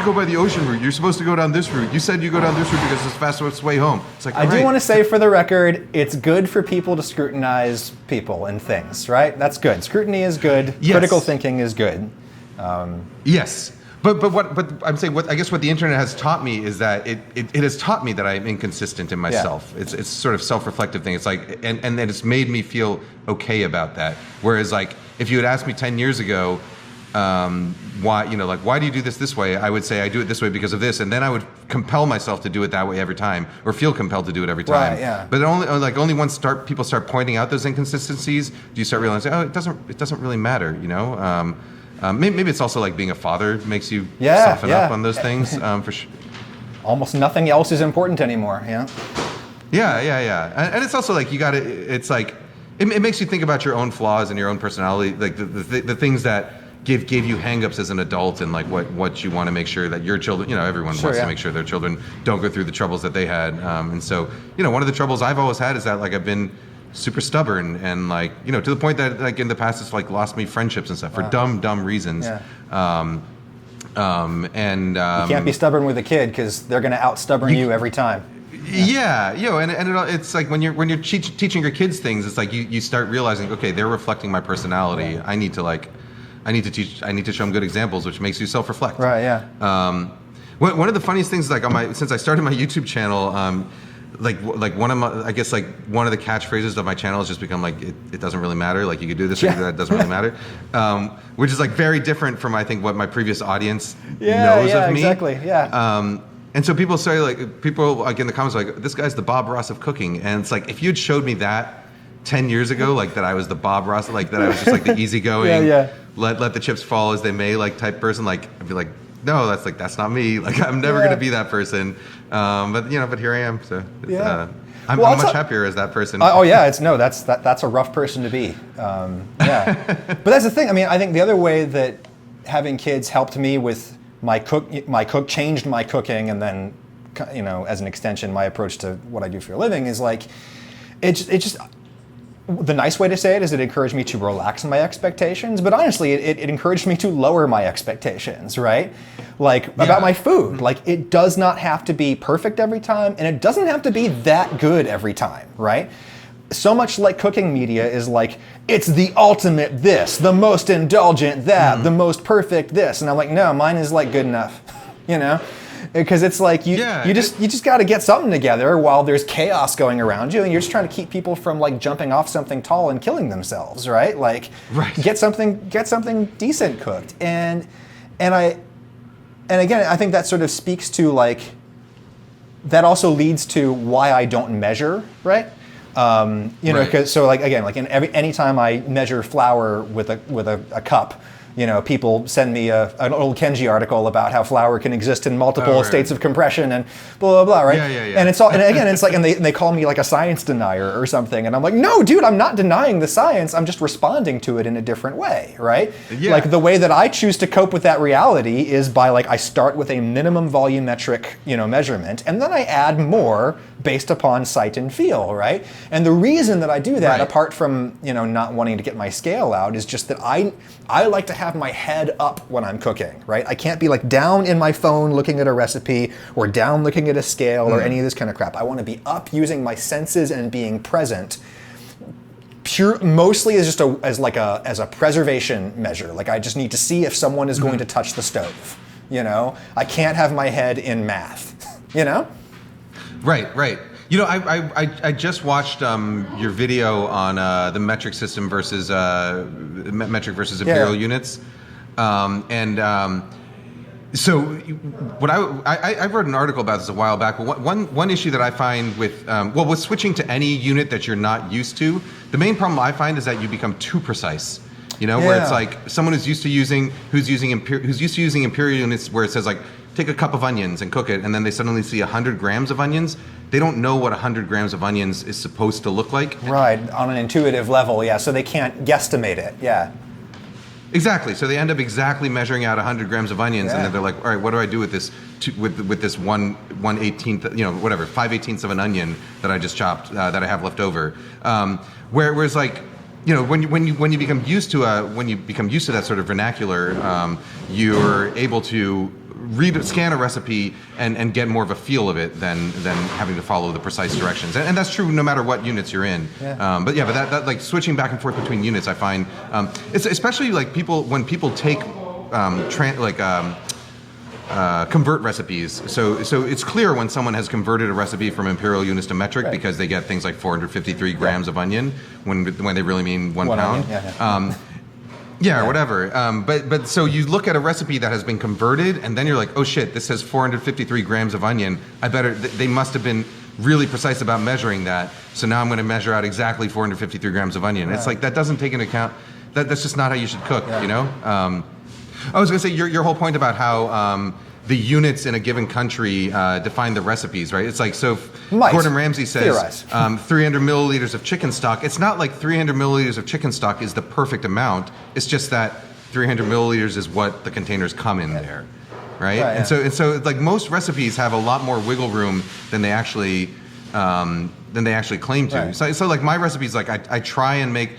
go by the ocean route? You're supposed to go down this route. You said you go down this route because it's the fastest way home. It's like, I do want to say, for the record, it's good for people to scrutinize people and things, right? That's good. Scrutiny is good. Yes. Critical thinking is good. Yes. But I'm saying, I guess what the internet has taught me is that it has taught me that I'm inconsistent in myself. Yeah. It's sort of self-reflective thing. It's like, and then it's made me feel okay about that. Whereas, like, if you had asked me 10 years ago, why do you do this way? I would say I do it this way because of this, and then I would compel myself to do it that way every time, or feel compelled to do it every time. Right, yeah. But only once people start pointing out those inconsistencies, do you start realizing, it doesn't really matter, you know. Maybe it's also like being a father makes you soften up on those things. For sure. Almost nothing else is important anymore. Yeah. Yeah. And it's also like it's like it makes you think about your own flaws and your own personality, like the things that gave you hangups as an adult and like what you want to make sure that your children, everyone wants to make sure their children don't go through the troubles that they had. And so, one of the troubles I've always had is that like I've been super stubborn and like, to the point that like in the past it's like lost me friendships and stuff for dumb reasons. Yeah. You can't be stubborn with a kid because they're going to out-stubborn you every time. Yeah, it's like when you're teaching your kids things, it's like you start realizing, okay, they're reflecting my personality. I need to show them good examples, which makes you self-reflect. Right. Yeah. One of the funniest things, like since I started my YouTube channel, like one of the catchphrases of my channel has just become like it doesn't really matter. Like you could do this or do that, it doesn't really matter, which is like very different from I think what my previous audience knows of me. Exactly. Yeah. And so people say like in the comments like this guy's the Bob Ross of cooking, and it's like if you'd showed me that 10 years ago, like that I was the Bob Ross, like that I was just like the easygoing, let the chips fall as they may like type person, like I'd be like, no, that's not me. Like I'm never gonna be that person. But here I am. So I'm much happier as that person. That's a rough person to be. But that's the thing. I mean, I think the other way that having kids helped me with changed my cooking, and then as an extension my approach to what I do for a living is like it just the nice way to say it is it encouraged me to relax my expectations, but honestly it encouraged me to lower my expectations, right? Like about my food. Like it does not have to be perfect every time, and it doesn't have to be that good every time, right? So much like cooking media is like, it's the ultimate this, the most indulgent that, the most perfect this. And I'm like, no, mine is like good enough, Because it's like you just got to get something together while there's chaos going around you, and you're just trying to keep people from like jumping off something tall and killing themselves, right? Like get something decent cooked. And again, I think that sort of speaks to like, that also leads to why I don't measure, right? Because so like again, like anytime I measure flour with a cup, people send me an old Kenji article about how flour can exist in multiple states of compression and blah blah blah, right? Yeah. And it's all, and again, it's like, and they call me like a science denier or something, and I'm like, no, dude, I'm not denying the science. I'm just responding to it in a different way, right? Yeah. Like the way that I choose to cope with that reality is by like I start with a minimum volumetric, measurement, and then I add more based upon sight and feel, right? And the reason that I do that, apart from not wanting to get my scale out, is just that I like to have my head up when I'm cooking, right? I can't be like down in my phone looking at a recipe or down looking at a scale or any of this kind of crap. I want to be up using my senses and being present. Mostly as a preservation measure. Like I just need to see if someone is going to touch the stove. I can't have my head in math. Right. I just watched your video on the metric system versus metric versus imperial units, so what I wrote an article about this a while back. But one issue that I find with with switching to any unit that you're not used to, the main problem I find is that you become too precise. Where it's like someone who's used to using imperial units, where it says like take a cup of onions and cook it, and then they suddenly see 100 grams of onions. They don't know what 100 grams of onions is supposed to look like. Right, on an intuitive level, so they can't guesstimate it, Exactly. So they end up exactly measuring out 100 grams of onions, and then they're like, all right, what do I do with this? With this 1/18th, whatever, 5/18ths of an onion that I just chopped that I have left over. Whereas like, when you become used to that sort of vernacular, you're able to scan a recipe and get more of a feel of it than having to follow the precise directions, and that's true no matter what units you're in. But that like switching back and forth between units, I find it's especially like when people take convert recipes. So it's clear when someone has converted a recipe from imperial units to metric because they get things like 453 grams of onion when they really mean 1 pound. Or whatever. But so you look at a recipe that has been converted, and then you're like, oh shit, this says 453 grams of onion. They must have been really precise about measuring that. So now I'm going to measure out exactly 453 grams of onion. It's like that doesn't take into account that's just not how you should cook. I was going to say your whole point about how the units in a given country define the recipes, right? It's like, so Gordon Ramsay says 300 milliliters of chicken stock. It's not like 300 milliliters of chicken stock is the perfect amount. It's just that 300 milliliters is what the containers come in there, right? Right, and so like most recipes have a lot more wiggle room than they actually claim to. Right. So like my recipes, like I try and make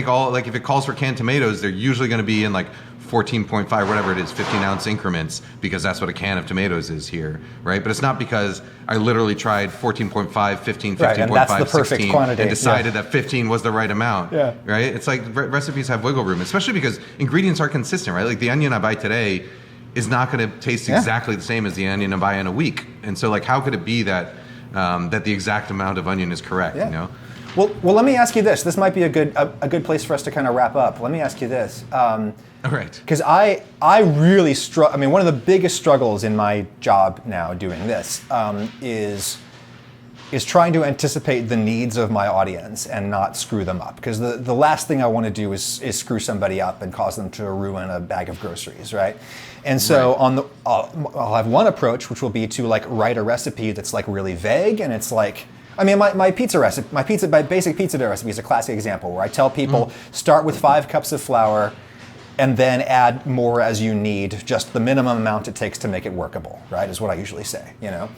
all, like if it calls for canned tomatoes, they're usually going to be in like 14.5, whatever it is, 15-ounce increments, because that's what a can of tomatoes is here, right? But it's not because I literally tried 14.5, 15, 15.5, Right, and that's the perfect 16, quantity. and decided that 15 was the right amount, Yeah. right? It's like recipes have wiggle room, especially because ingredients are consistent, right? Like the onion I buy today is not going to taste exactly the same as the onion I buy in a week. And so like, how could it be that that the exact amount of onion is correct, you know? Well, let me ask you this. This might be a good place for us to kind of wrap up. Let me ask you this. All right. Because I really I mean, one of the biggest struggles in my job now doing this is trying to anticipate the needs of my audience and not screw them up. Because the last thing I want to do is screw somebody up and cause them to ruin a bag of groceries, right? And so I'll have one approach, which will be to like write a recipe that's like really vague, and it's like, I mean, my pizza recipe, my basic pizza dough recipe is a classic example where I tell people start with 5 cups of flour and then add more as you need, just the minimum amount it takes to make it workable, right? Is what I usually say, you know?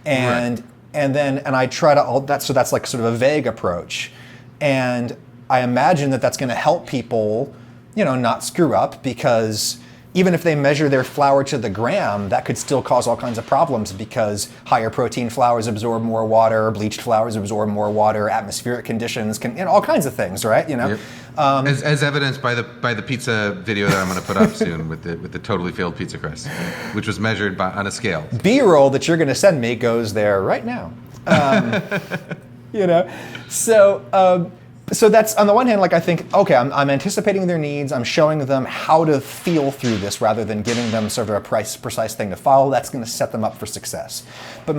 And I try to, so that's like sort of a vague approach. And I imagine that that's gonna help people, you know, not screw up, because even if they measure their flour to the gram, that could still cause all kinds of problems, because higher protein flours absorb more water, bleached flours absorb more water, atmospheric conditions can, you know, all kinds of things, right? You know, yep. As evidenced by the pizza video that I'm going to put up soon with the totally failed pizza crust, which was measured on a scale. B-roll that you're going to send me goes there right now. You know, so that's, on the one hand, like I think, okay, I'm anticipating their needs, I'm showing them how to feel through this rather than giving them sort of a precise thing to follow. That's going to set them up for success. But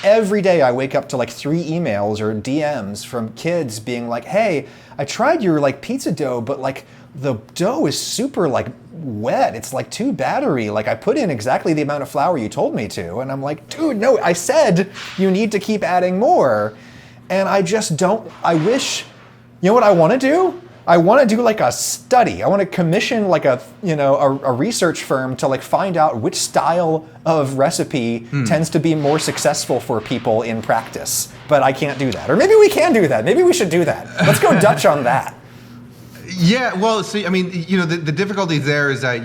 every day I wake up to like 3 emails or DMs from kids being like, hey, I tried your like pizza dough, but like the dough is super like wet. It's like too battery. Like I put in exactly the amount of flour you told me to. And I'm like, dude, no, I said you need to keep adding more. And I just don't, I wish, you know what I want to do? I want to do like a study. I want to commission like a research firm to like find out which style of recipe tends to be more successful for people in practice. But I can't do that. Or maybe we can do that. Maybe we should do that. Let's go Dutch on that. Yeah, well, see, I mean, you know, the difficulty there is that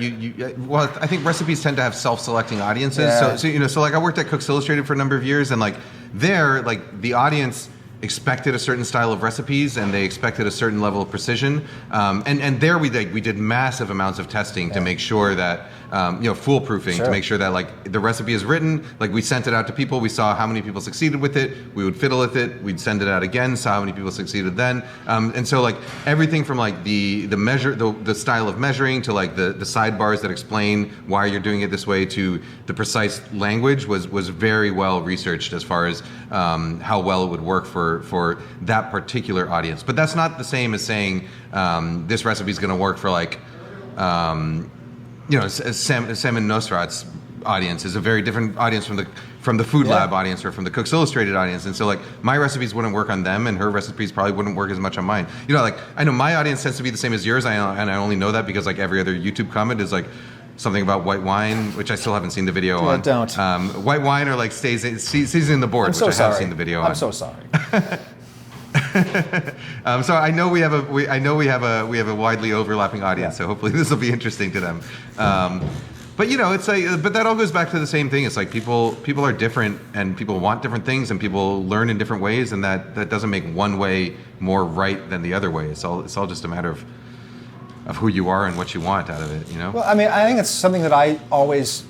well, I think recipes tend to have self-selecting audiences. Yeah. So like I worked at Cooks Illustrated for a number of years, and like there, like the audience expected a certain style of recipes, and they expected a certain level of precision. And there we did massive amounts of testing to make sure that, foolproofing, to make sure that like the recipe is written, like we sent it out to people, we saw how many people succeeded with it, we would fiddle with it, we'd send it out again, saw how many people succeeded then. And so like everything from like the style of measuring to like the sidebars that explain why you're doing it this way to the precise language was very well researched as far as how well it would work for that particular audience. But that's not the same as saying this recipe is going to work for like Salmon Nosrat's audience is a very different audience from the Food Lab audience or from the Cooks Illustrated audience. And so like my recipes wouldn't work on them, and her recipes probably wouldn't work as much on mine. You know, like I know my audience tends to be the same as yours, and I only know that because like every other YouTube comment is like something about white wine, which I still haven't seen the video on. Don't. White wine or like seasoning the board, which I have seen the video on. I'm so sorry. So I know we have a widely overlapping audience. So hopefully this will be interesting to them. But you know, it's like, but that all goes back to the same thing. It's like people are different, and people want different things, and people learn in different ways, and that doesn't make one way more right than the other way. It's all just a matter of who you are and what you want out of it, you know? Well, I mean, I think it's something that I always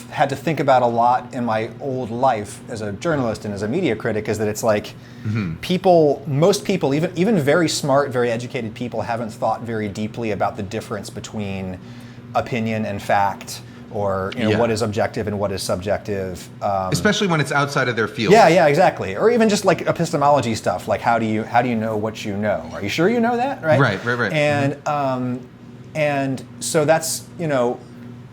had to think about a lot in my old life as a journalist and as a media critic, is that it's like most people, even very smart, very educated people, haven't thought very deeply about the difference between opinion and fact, or what is objective and what is subjective. Especially when it's outside of their field. Yeah, exactly. Or even just like epistemology stuff, like how do you know what you know? Are you sure you know that? Right. Right. And so that's,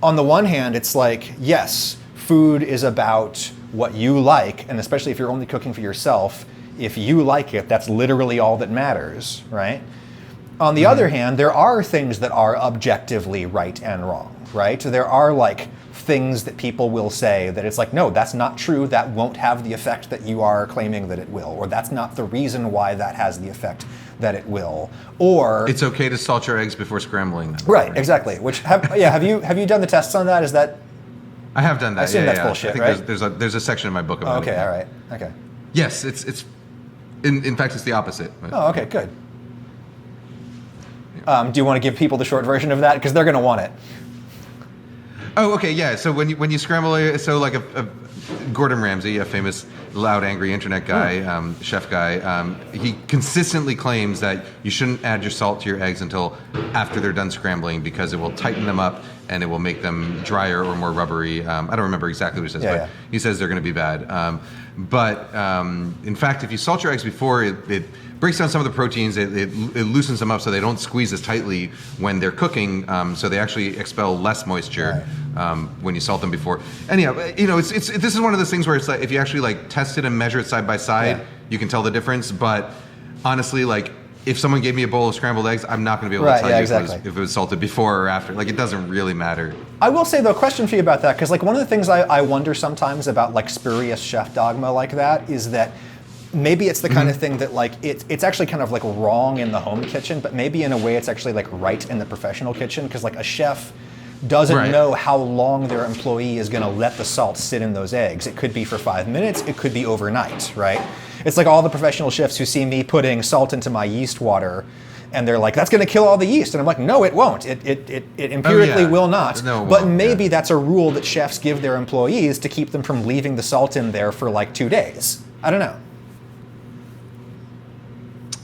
on the one hand, it's like, yes, food is about what you like, and especially if you're only cooking for yourself, if you like it, that's literally all that matters, right? On the other hand, there are things that are objectively right and wrong, right? There are like things that people will say that it's like, no, that's not true. That won't have the effect that you are claiming that it will, or that's not the reason why that has the effect that it will, or it's okay to salt your eggs before scrambling them. Right, exactly. Which have you done the tests on that? Is that? I have done that. I assume that's bullshit, I think right? there's a section in my book about it. Okay, all right, okay. Yes, it's in fact it's the opposite. Oh, okay, good. Do you want to give people the short version of that? Because they're going to want it. Oh, okay, yeah. So when you scramble, so like a Gordon Ramsay, a famous loud, angry internet guy, chef guy, he consistently claims that you shouldn't add your salt to your eggs until after they're done scrambling because it will tighten them up and it will make them drier or more rubbery. I don't remember exactly what he says, but he says they're going to be bad. But in fact, if you salt your eggs before, it breaks down some of the proteins, it loosens them up so they don't squeeze as tightly when they're cooking, so they actually expel less moisture when you salt them before. Anyhow, you know, this is one of those things where it's like if you actually like test it and measure it side by side, you can tell the difference. But honestly, like if someone gave me a bowl of scrambled eggs, I'm not going to be able to tell you if it was salted before or after. Like it doesn't really matter. I will say though, a question for you about that, because like one of the things I wonder sometimes about like spurious chef dogma like that is that maybe it's the kind of thing that like it's actually kind of like wrong in the home kitchen, but maybe in a way it's actually like right in the professional kitchen, because like a chef doesn't know how long their employee is going to let the salt sit in those eggs. It could be for 5 minutes, it could be overnight, right? It's like all the professional chefs who see me putting salt into my yeast water and they're like, that's going to kill all the yeast. And I'm like, no, it won't. It empirically will not. No, but maybe that's a rule that chefs give their employees to keep them from leaving the salt in there for like 2 days. I don't know.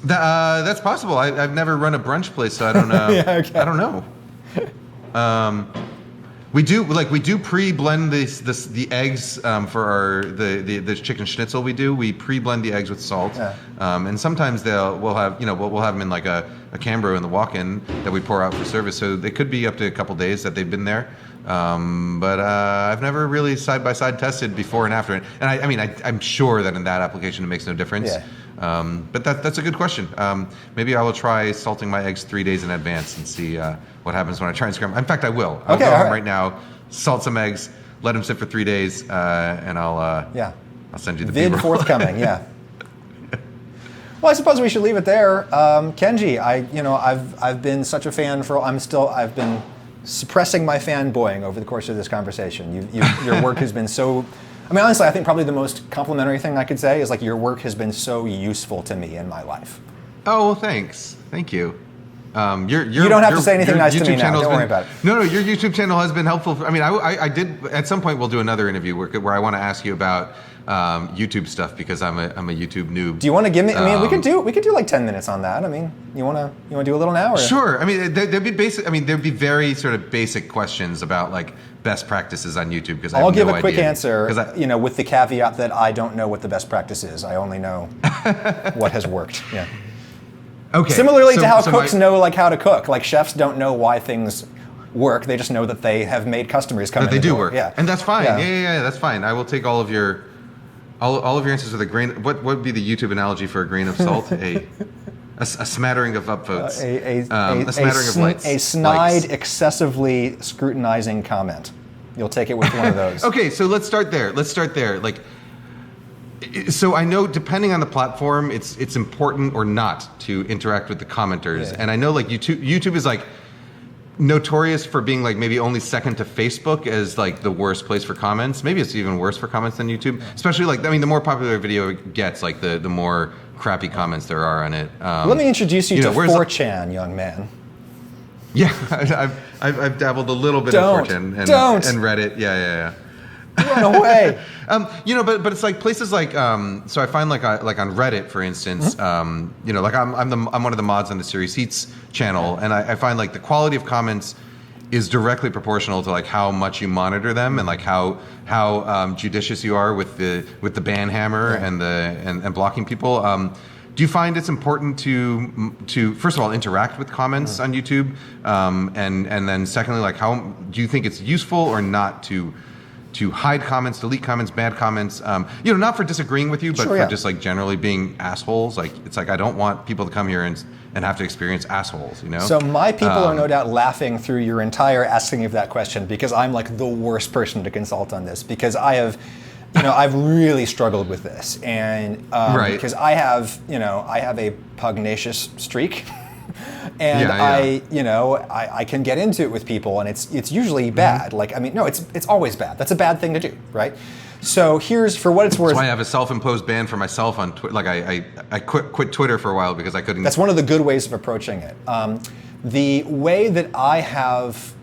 That's possible. I've never run a brunch place, so I don't know. I don't know. We do pre-blend the eggs for the chicken schnitzel. We pre-blend the eggs with salt, and sometimes we'll have them in like a Cambro in the walk-in that we pour out for service. So they could be up to a couple days that they've been there. But I've never really side by side tested before and after. And I'm sure that in that application it makes no difference. But that's a good question. Maybe I will try salting my eggs 3 days in advance and see what happens when I try and scramble. In fact, I will. I'll go home right now, salt some eggs, let them sit for 3 days, and I'll send you the vid B-roll. forthcoming. Yeah. Well, I suppose we should leave it there. Kenji, I've been such a fan I've been suppressing my fanboying over the course of this conversation. Your work has been so. I mean, honestly, I think probably the most complimentary thing I could say is like your work has been so useful to me in my life. Oh, well, thanks. Thank you. You don't have to say anything nice to me now. Don't worry about it. No, your YouTube channel has been helpful. I did. At some point, we'll do another interview where I want to ask you about YouTube stuff because I'm a YouTube noob. Do you want to give me? I mean, we could do like 10 minutes on that. I mean, you want to do a little now? Or? Sure. I mean, there'd be basic. I mean, there'd be very sort of basic questions about like best practices on YouTube because I'll give a quick answer. With the caveat that I don't know what the best practice is. I only know what has worked. Yeah. Okay. Similarly to how cooks know like how to cook. Like chefs don't know why things work. They just know that they have made customers come in. That they do work. Yeah. And that's fine. Yeah, that's fine. I will take all of your answers with a grain. What would be the YouTube analogy for a grain of salt? A smattering of upvotes. A smattering of lights. A snide, excessively scrutinizing comment. You'll take it with one of those. Okay, so let's start there. Like, so I know depending on the platform, it's important or not to interact with the commenters. And I know like YouTube is like notorious for being like maybe only second to Facebook as like the worst place for comments. Maybe it's even worse for comments than YouTube. Especially like, the more popular a video gets, like the more crappy comments there are on it. Let me introduce you to 4chan, young man. Yeah, I've dabbled a little bit in 4chan and Reddit. Yeah. Run away. But it's like places like so I find like on Reddit, for instance, like I'm one of the mods on the Series Heats channel, and I find like the quality of comments is directly proportional to like how much you monitor them and like how judicious you are with the ban hammer and blocking people. Do you find it's important to first of all interact with comments on YouTube, and then secondly, like how do you think it's useful or not to to hide comments, delete comments, bad comments. Not for disagreeing with you, but Sure, for yeah. just like generally being assholes. Like it's like I don't want people to come here and have to experience assholes. So my people are no doubt laughing through your entire asking of that question, because I'm like the worst person to consult on this, because I have, I've really struggled with this, and Right. because I have a pugnacious streak. And Yeah. I can get into it with people, and it's usually bad. Like, no, it's always bad. That's a bad thing to do, right? So here's, for what it's worth. That's why I have a self-imposed ban for myself on Twitter. Like I quit Twitter for a while because I couldn't. That's one of the good ways of approaching it. The way that I have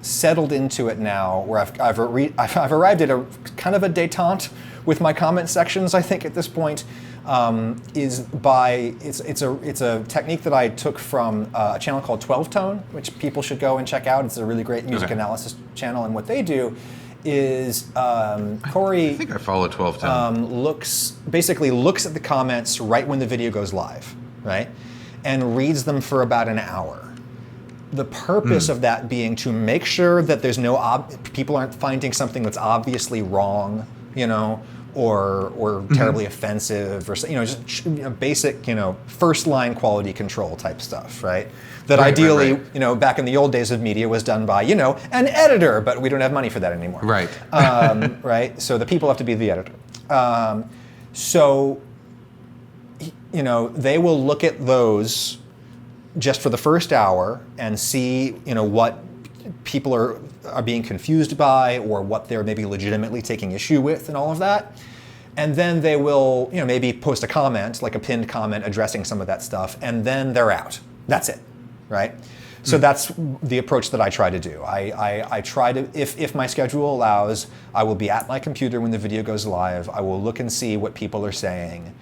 settled into it now, where I've arrived at a kind of a détente with my comment sections, I think, at this point, is by it's a technique that I took from a channel called 12 Tone, which people should go and check out. It's a really great music analysis channel, and what they do is Corey. I think I follow 12 Tone. Basically looks at the comments right when the video goes live, right, and reads them for about an hour. The purpose of that being to make sure that there's people aren't finding something that's obviously wrong, or terribly offensive, or just basic, first line quality control type stuff, right? That ideally, back in the old days of media was done by, an editor, but we don't have money for that anymore. Right. Right. So the people have to be the editor. So they will look at those just for the first hour and see, what people are being confused by, or what they're maybe legitimately taking issue with, and all of that. And then they will, maybe post a comment, like a pinned comment addressing some of that stuff, and then they're out. That's it, right? So that's the approach that I try to do. I try to, if my schedule allows, I will be at my computer when the video goes live. I will look and see what people are saying.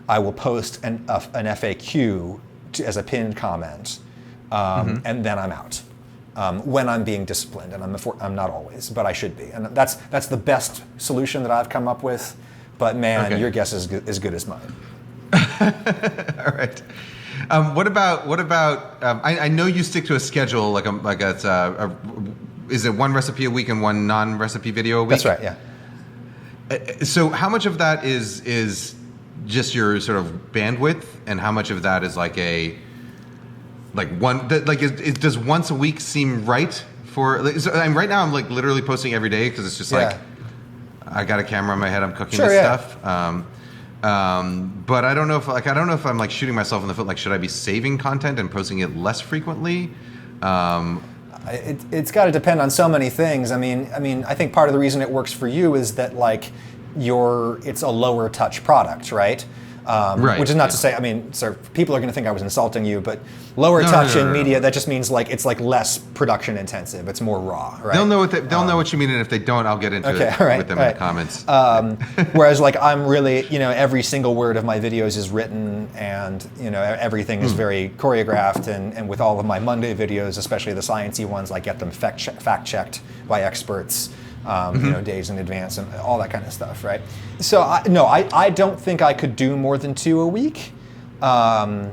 I will post an FAQ as a pinned comment, and then I'm out. When I'm being disciplined, and I'm not always, but I should be, and that's the best solution that I've come up with. But man, your guess is as good as mine. All right. What about? I know you stick to a schedule, is it one recipe a week and one non-recipe video a week? That's right. Yeah. So how much of that is just your sort of bandwidth, and how much of that is does once a week seem right for? Right now I'm literally posting every day because it's just I got a camera in my head. I'm cooking this stuff. But I don't know if I'm shooting myself in the foot. Should I be saving content and posting it less frequently? It's got to depend on so many things. I think part of the reason it works for you is that it's a lower touch product, right? Right. Which is not to say, so people are going to think I was insulting you, but lower touch in media, that just means it's less production intensive. It's more raw, right? They'll know what you mean, and if they don't, I'll get into it with them in the comments. Whereas I'm really, every single word of my videos is written, and everything is very choreographed, and with all of my Monday videos, especially the sciencey ones, I get them fact checked by experts. Days in advance and all that kind of stuff, right? So I don't think I could do more than 2 a week. And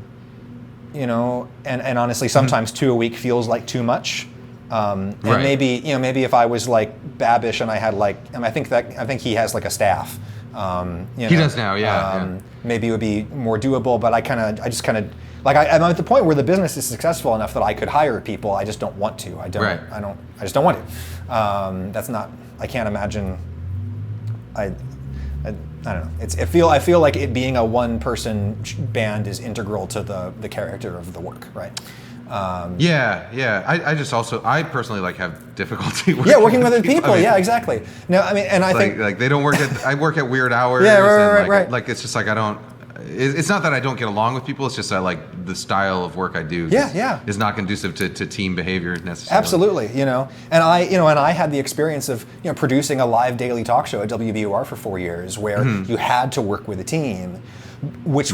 honestly, sometimes 2 a week feels like too much. And maybe if I was like Babish and I had I think he has a staff. He does now, yeah. Maybe it would be more doable, but I'm at the point where the business is successful enough that I could hire people. I just don't want to. I just don't want to. That's not. I can't imagine. I don't know. I feel like it being a one-person band is integral to the character of the work, right? I personally have difficulty working with other people. Yeah, exactly. No, and I think they don't work at. I work at weird hours. Yeah, right. It's just I don't. It's not that I don't get along with people. It's just that the style of work I do is not conducive to team behavior necessarily. Absolutely, and I had the experience of producing a live daily talk show at WVUR for 4 years, where you had to work with a team, which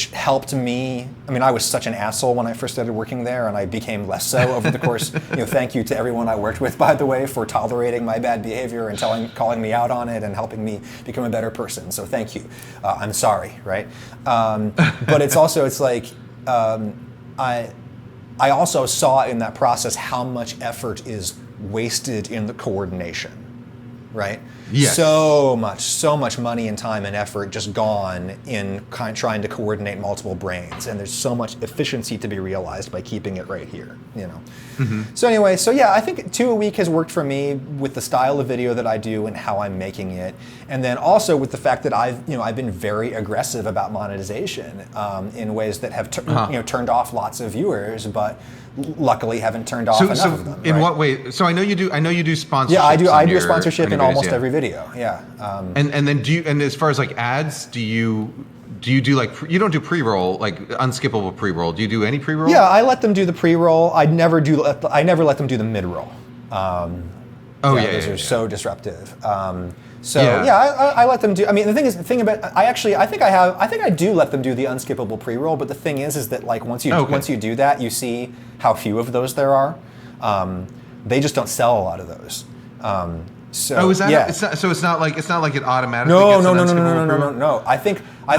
helped me. I was such an asshole when I first started working there, and I became less so over the course. Thank you to everyone I worked with, by the way, for tolerating my bad behavior and calling me out on it and helping me become a better person. So thank you. I'm sorry, right? But it's also I also saw in that process how much effort is wasted in the coordination. right? Yes. So much money and time and effort just gone in trying to coordinate multiple brains, and there's so much efficiency to be realized by keeping it right here, you know. So anyway, so yeah, I think 2 a week has worked for me with the style of video that I do and how I'm making it, and then also with the fact that I've been very aggressive about monetization in ways that have turned off lots of viewers, but luckily haven't turned off enough of them. In right? what way? So I know you do sponsorships. Yeah, I do a your sponsorship in videos, almost every video. Yeah. And then and as far as like ads, do you do like you don't do pre-roll, like unskippable pre-roll? Do you do any pre-roll? Yeah, I let them do the pre-roll. I never let them do the mid-roll. Those are so disruptive. I let them do. I mean, the thing about I think I do let them do the unskippable pre-roll. But the thing is that like once you do that, you see how few of those there are. They just don't sell a lot of those. Is that? Yeah. It's not like it automatically. No. I think I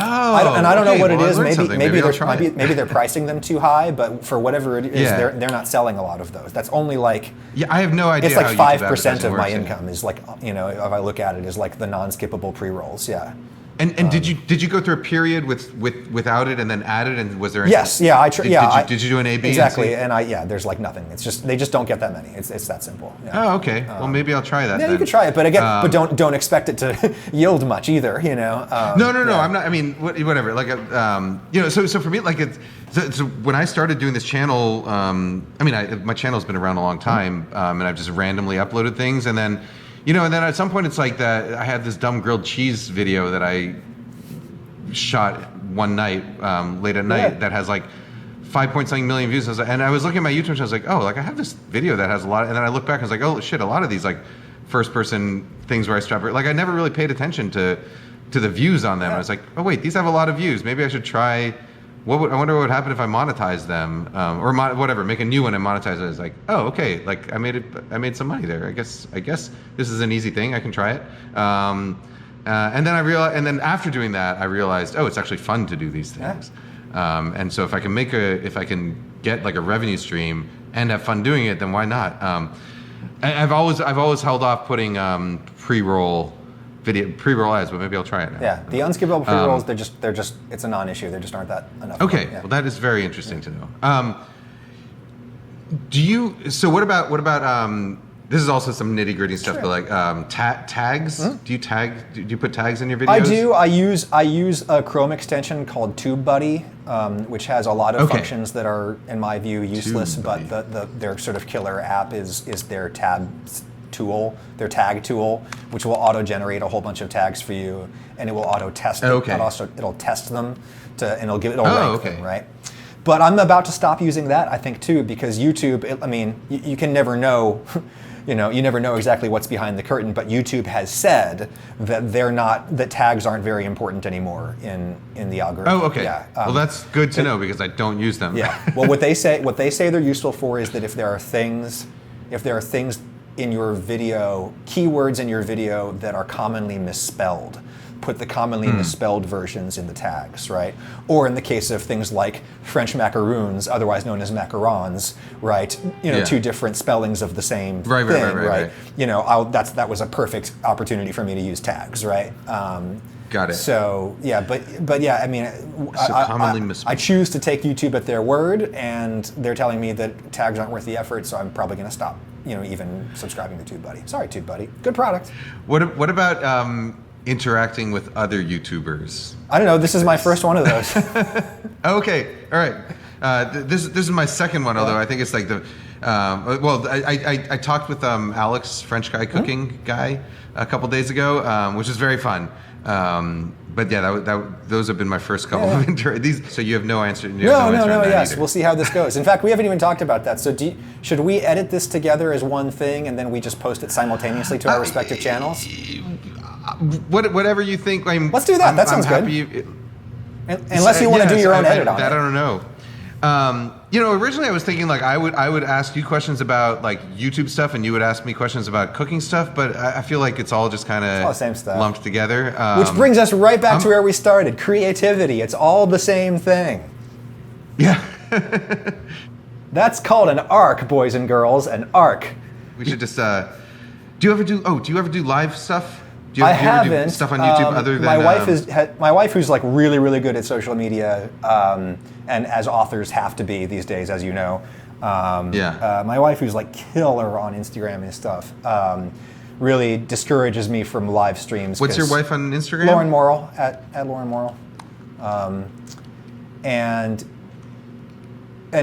don't know what it is. Maybe they're pricing them too high, but for whatever it is, they're not selling a lot of those. That's only like I have no idea. It's like 5% of my income is like if I look at it, is like the non-skippable pre-rolls. Yeah. And did you go through a period without it and then add it, and was there? Yes, yeah, did you do an A/B? Exactly, and there's like nothing. It's just they just don't get that many. It's that simple. Yeah. Oh, okay. Well, maybe I'll try that. Yeah, then. you could try it, but again, but don't expect it to yield much either. No. I'm not. I mean, whatever. Like, So for me, like So when I started doing this channel, my channel's been around a long time, and I've just randomly uploaded things, and then. And then at some point it's like that. I had this dumb grilled cheese video that I shot one night, late at night, that has like 5.something million views. And I was looking at my YouTube channel, I was like, oh, like I have this video that has a lot. And then I look back and I was like, oh shit, a lot of these like first person things where I strap it. Like I never really paid attention to the views on them. Yeah. I was like, oh wait, these have a lot of views. Maybe I should try. I wonder what would happen if I monetize them, or whatever. Make a new one and monetize it. It's like, oh, okay. Like I made some money there. I guess this is an easy thing. I can try it. And then I realized, and then after doing that, I realized, oh, it's actually fun to do these things. Yeah. And so if I can get like a revenue stream and have fun doing it, then why not? I've always held off putting pre-roll ads, but maybe I'll try it now. Yeah, the unskippable pre-rolls, they're just it's a non-issue. There just aren't that enough. Okay, well that is very interesting to know. What about this is also some nitty-gritty stuff, but like tags. Do you put tags in your videos? I do. I use a Chrome extension called TubeBuddy, which has a lot of functions that are, in my view, useless. TubeBuddy. But their sort of killer app is their tag tool, which will auto-generate a whole bunch of tags for you, and it will auto-test it. It'll test them and it'll rank them, right? But I'm about to stop using that, I think, too, because YouTube. You can never know. You never know exactly what's behind the curtain, but YouTube has said that that tags aren't very important anymore in the algorithm. Oh, okay. Yeah. Well, that's good to know because I don't use them. Yeah. Well, what they say they're useful for is that if there are things in your video, keywords in your video that are commonly misspelled, put the commonly misspelled versions in the tags, right? Or in the case of things like French macaroons, otherwise known as macarons, right? Two different spellings of the same thing, right? That was a perfect opportunity for me to use tags, right? Got it. So but yeah, I choose to take YouTube at their word, and they're telling me that tags aren't worth the effort, so I'm probably going to stop, even subscribing to TubeBuddy. Sorry, TubeBuddy. Good product. What about interacting with other YouTubers? I don't know. This is my first one of those. Okay. All right. This is my second one, although I think it's like the. I talked with Alex, French guy, cooking guy, a couple days ago, which is very fun. But yeah, those have been my first couple of interviews. So you have no answer. No. Yes, we'll see how this goes. In fact, we haven't even talked about that. So should we edit this together as one thing and then we just post it simultaneously to our respective channels? Whatever you think. Let's do that. That sounds good. Unless you want to do your own edit on it. I don't know. Originally I was thinking like I would ask you questions about like YouTube stuff, and you would ask me questions about cooking stuff. But I feel like it's all just kind of lumped together. Which brings us right back to where we started: creativity. It's all the same thing. Yeah. That's called an arc, boys and girls. An arc. We should just Do you ever do live stuff? Do you I ever do haven't. stuff on YouTube other than my wife my wife, who's like really, really good at social media, and as authors have to be these days, as you know. My wife, who's like killer on Instagram and stuff, really discourages me from live streams. What's your wife on Instagram? Lauren Morrill at Lauren Morrill, and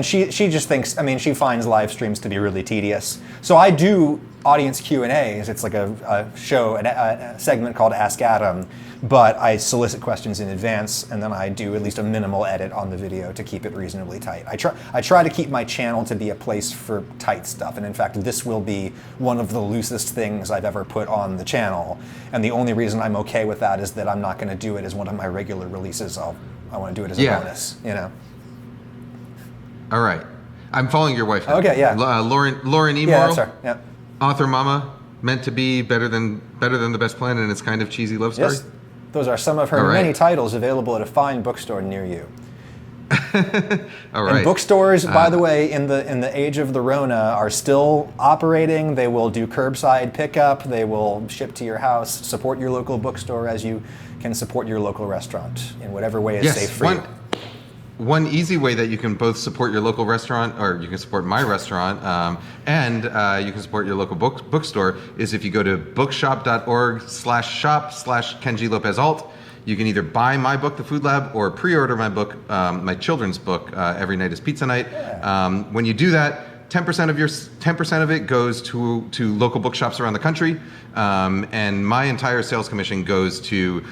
she just thinks. I mean, she finds live streams to be really tedious. So I do audience Q&As. It's like a show, a segment called Ask Adam, but I solicit questions in advance, and then I do at least a minimal edit on the video to keep it reasonably tight. I try to keep my channel to be a place for tight stuff, and in fact, this will be one of the loosest things I've ever put on the channel, and the only reason I'm okay with that is that I'm not going to do it as one of my regular releases. I want to do it as a bonus, you know. All right. I'm following your wife now. Okay, yeah. Lauren E. Yeah, Morrill. that's her. Yeah. Author Mama, meant to be better than the best plan, and it's kind of cheesy love story. Yes, those are some of her many titles available at a fine bookstore near you. All right. And bookstores, by the way, in the age of the Rona, are still operating. They will do curbside pickup. They will ship to your house. Support your local bookstore as you can support your local restaurant in whatever way is safe for you. One easy way that you can both support your local restaurant, or you can support my restaurant, and you can support your local bookstore, is if you go to bookshop.org/shop/Kenji López-Alt. You can either buy my book, The Food Lab, or pre-order my book, my children's book, Every Night is Pizza Night. Yeah. When you do that, 10% of it goes to local bookshops around the country, and my entire sales commission goes to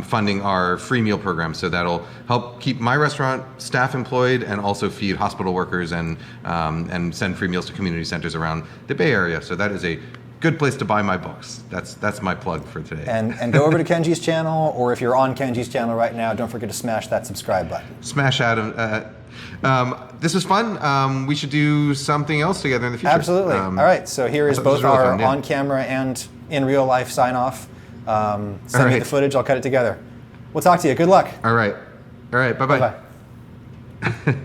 funding our free meal program. So that'll help keep my restaurant staff employed, and also feed hospital workers, and send free meals to community centers around the Bay Area. So that is a good place to buy my books. That's my plug for today. And go over to Kenji's channel, or if you're on Kenji's channel right now, don't forget to smash that subscribe button. Smash Adam. This was fun. We should do something else together in the future. Absolutely. All right, so here is both our on-camera and in real life sign-off. Send me the footage, I'll cut it together. We'll talk to you. Good luck. All right. Bye-bye. Bye-bye.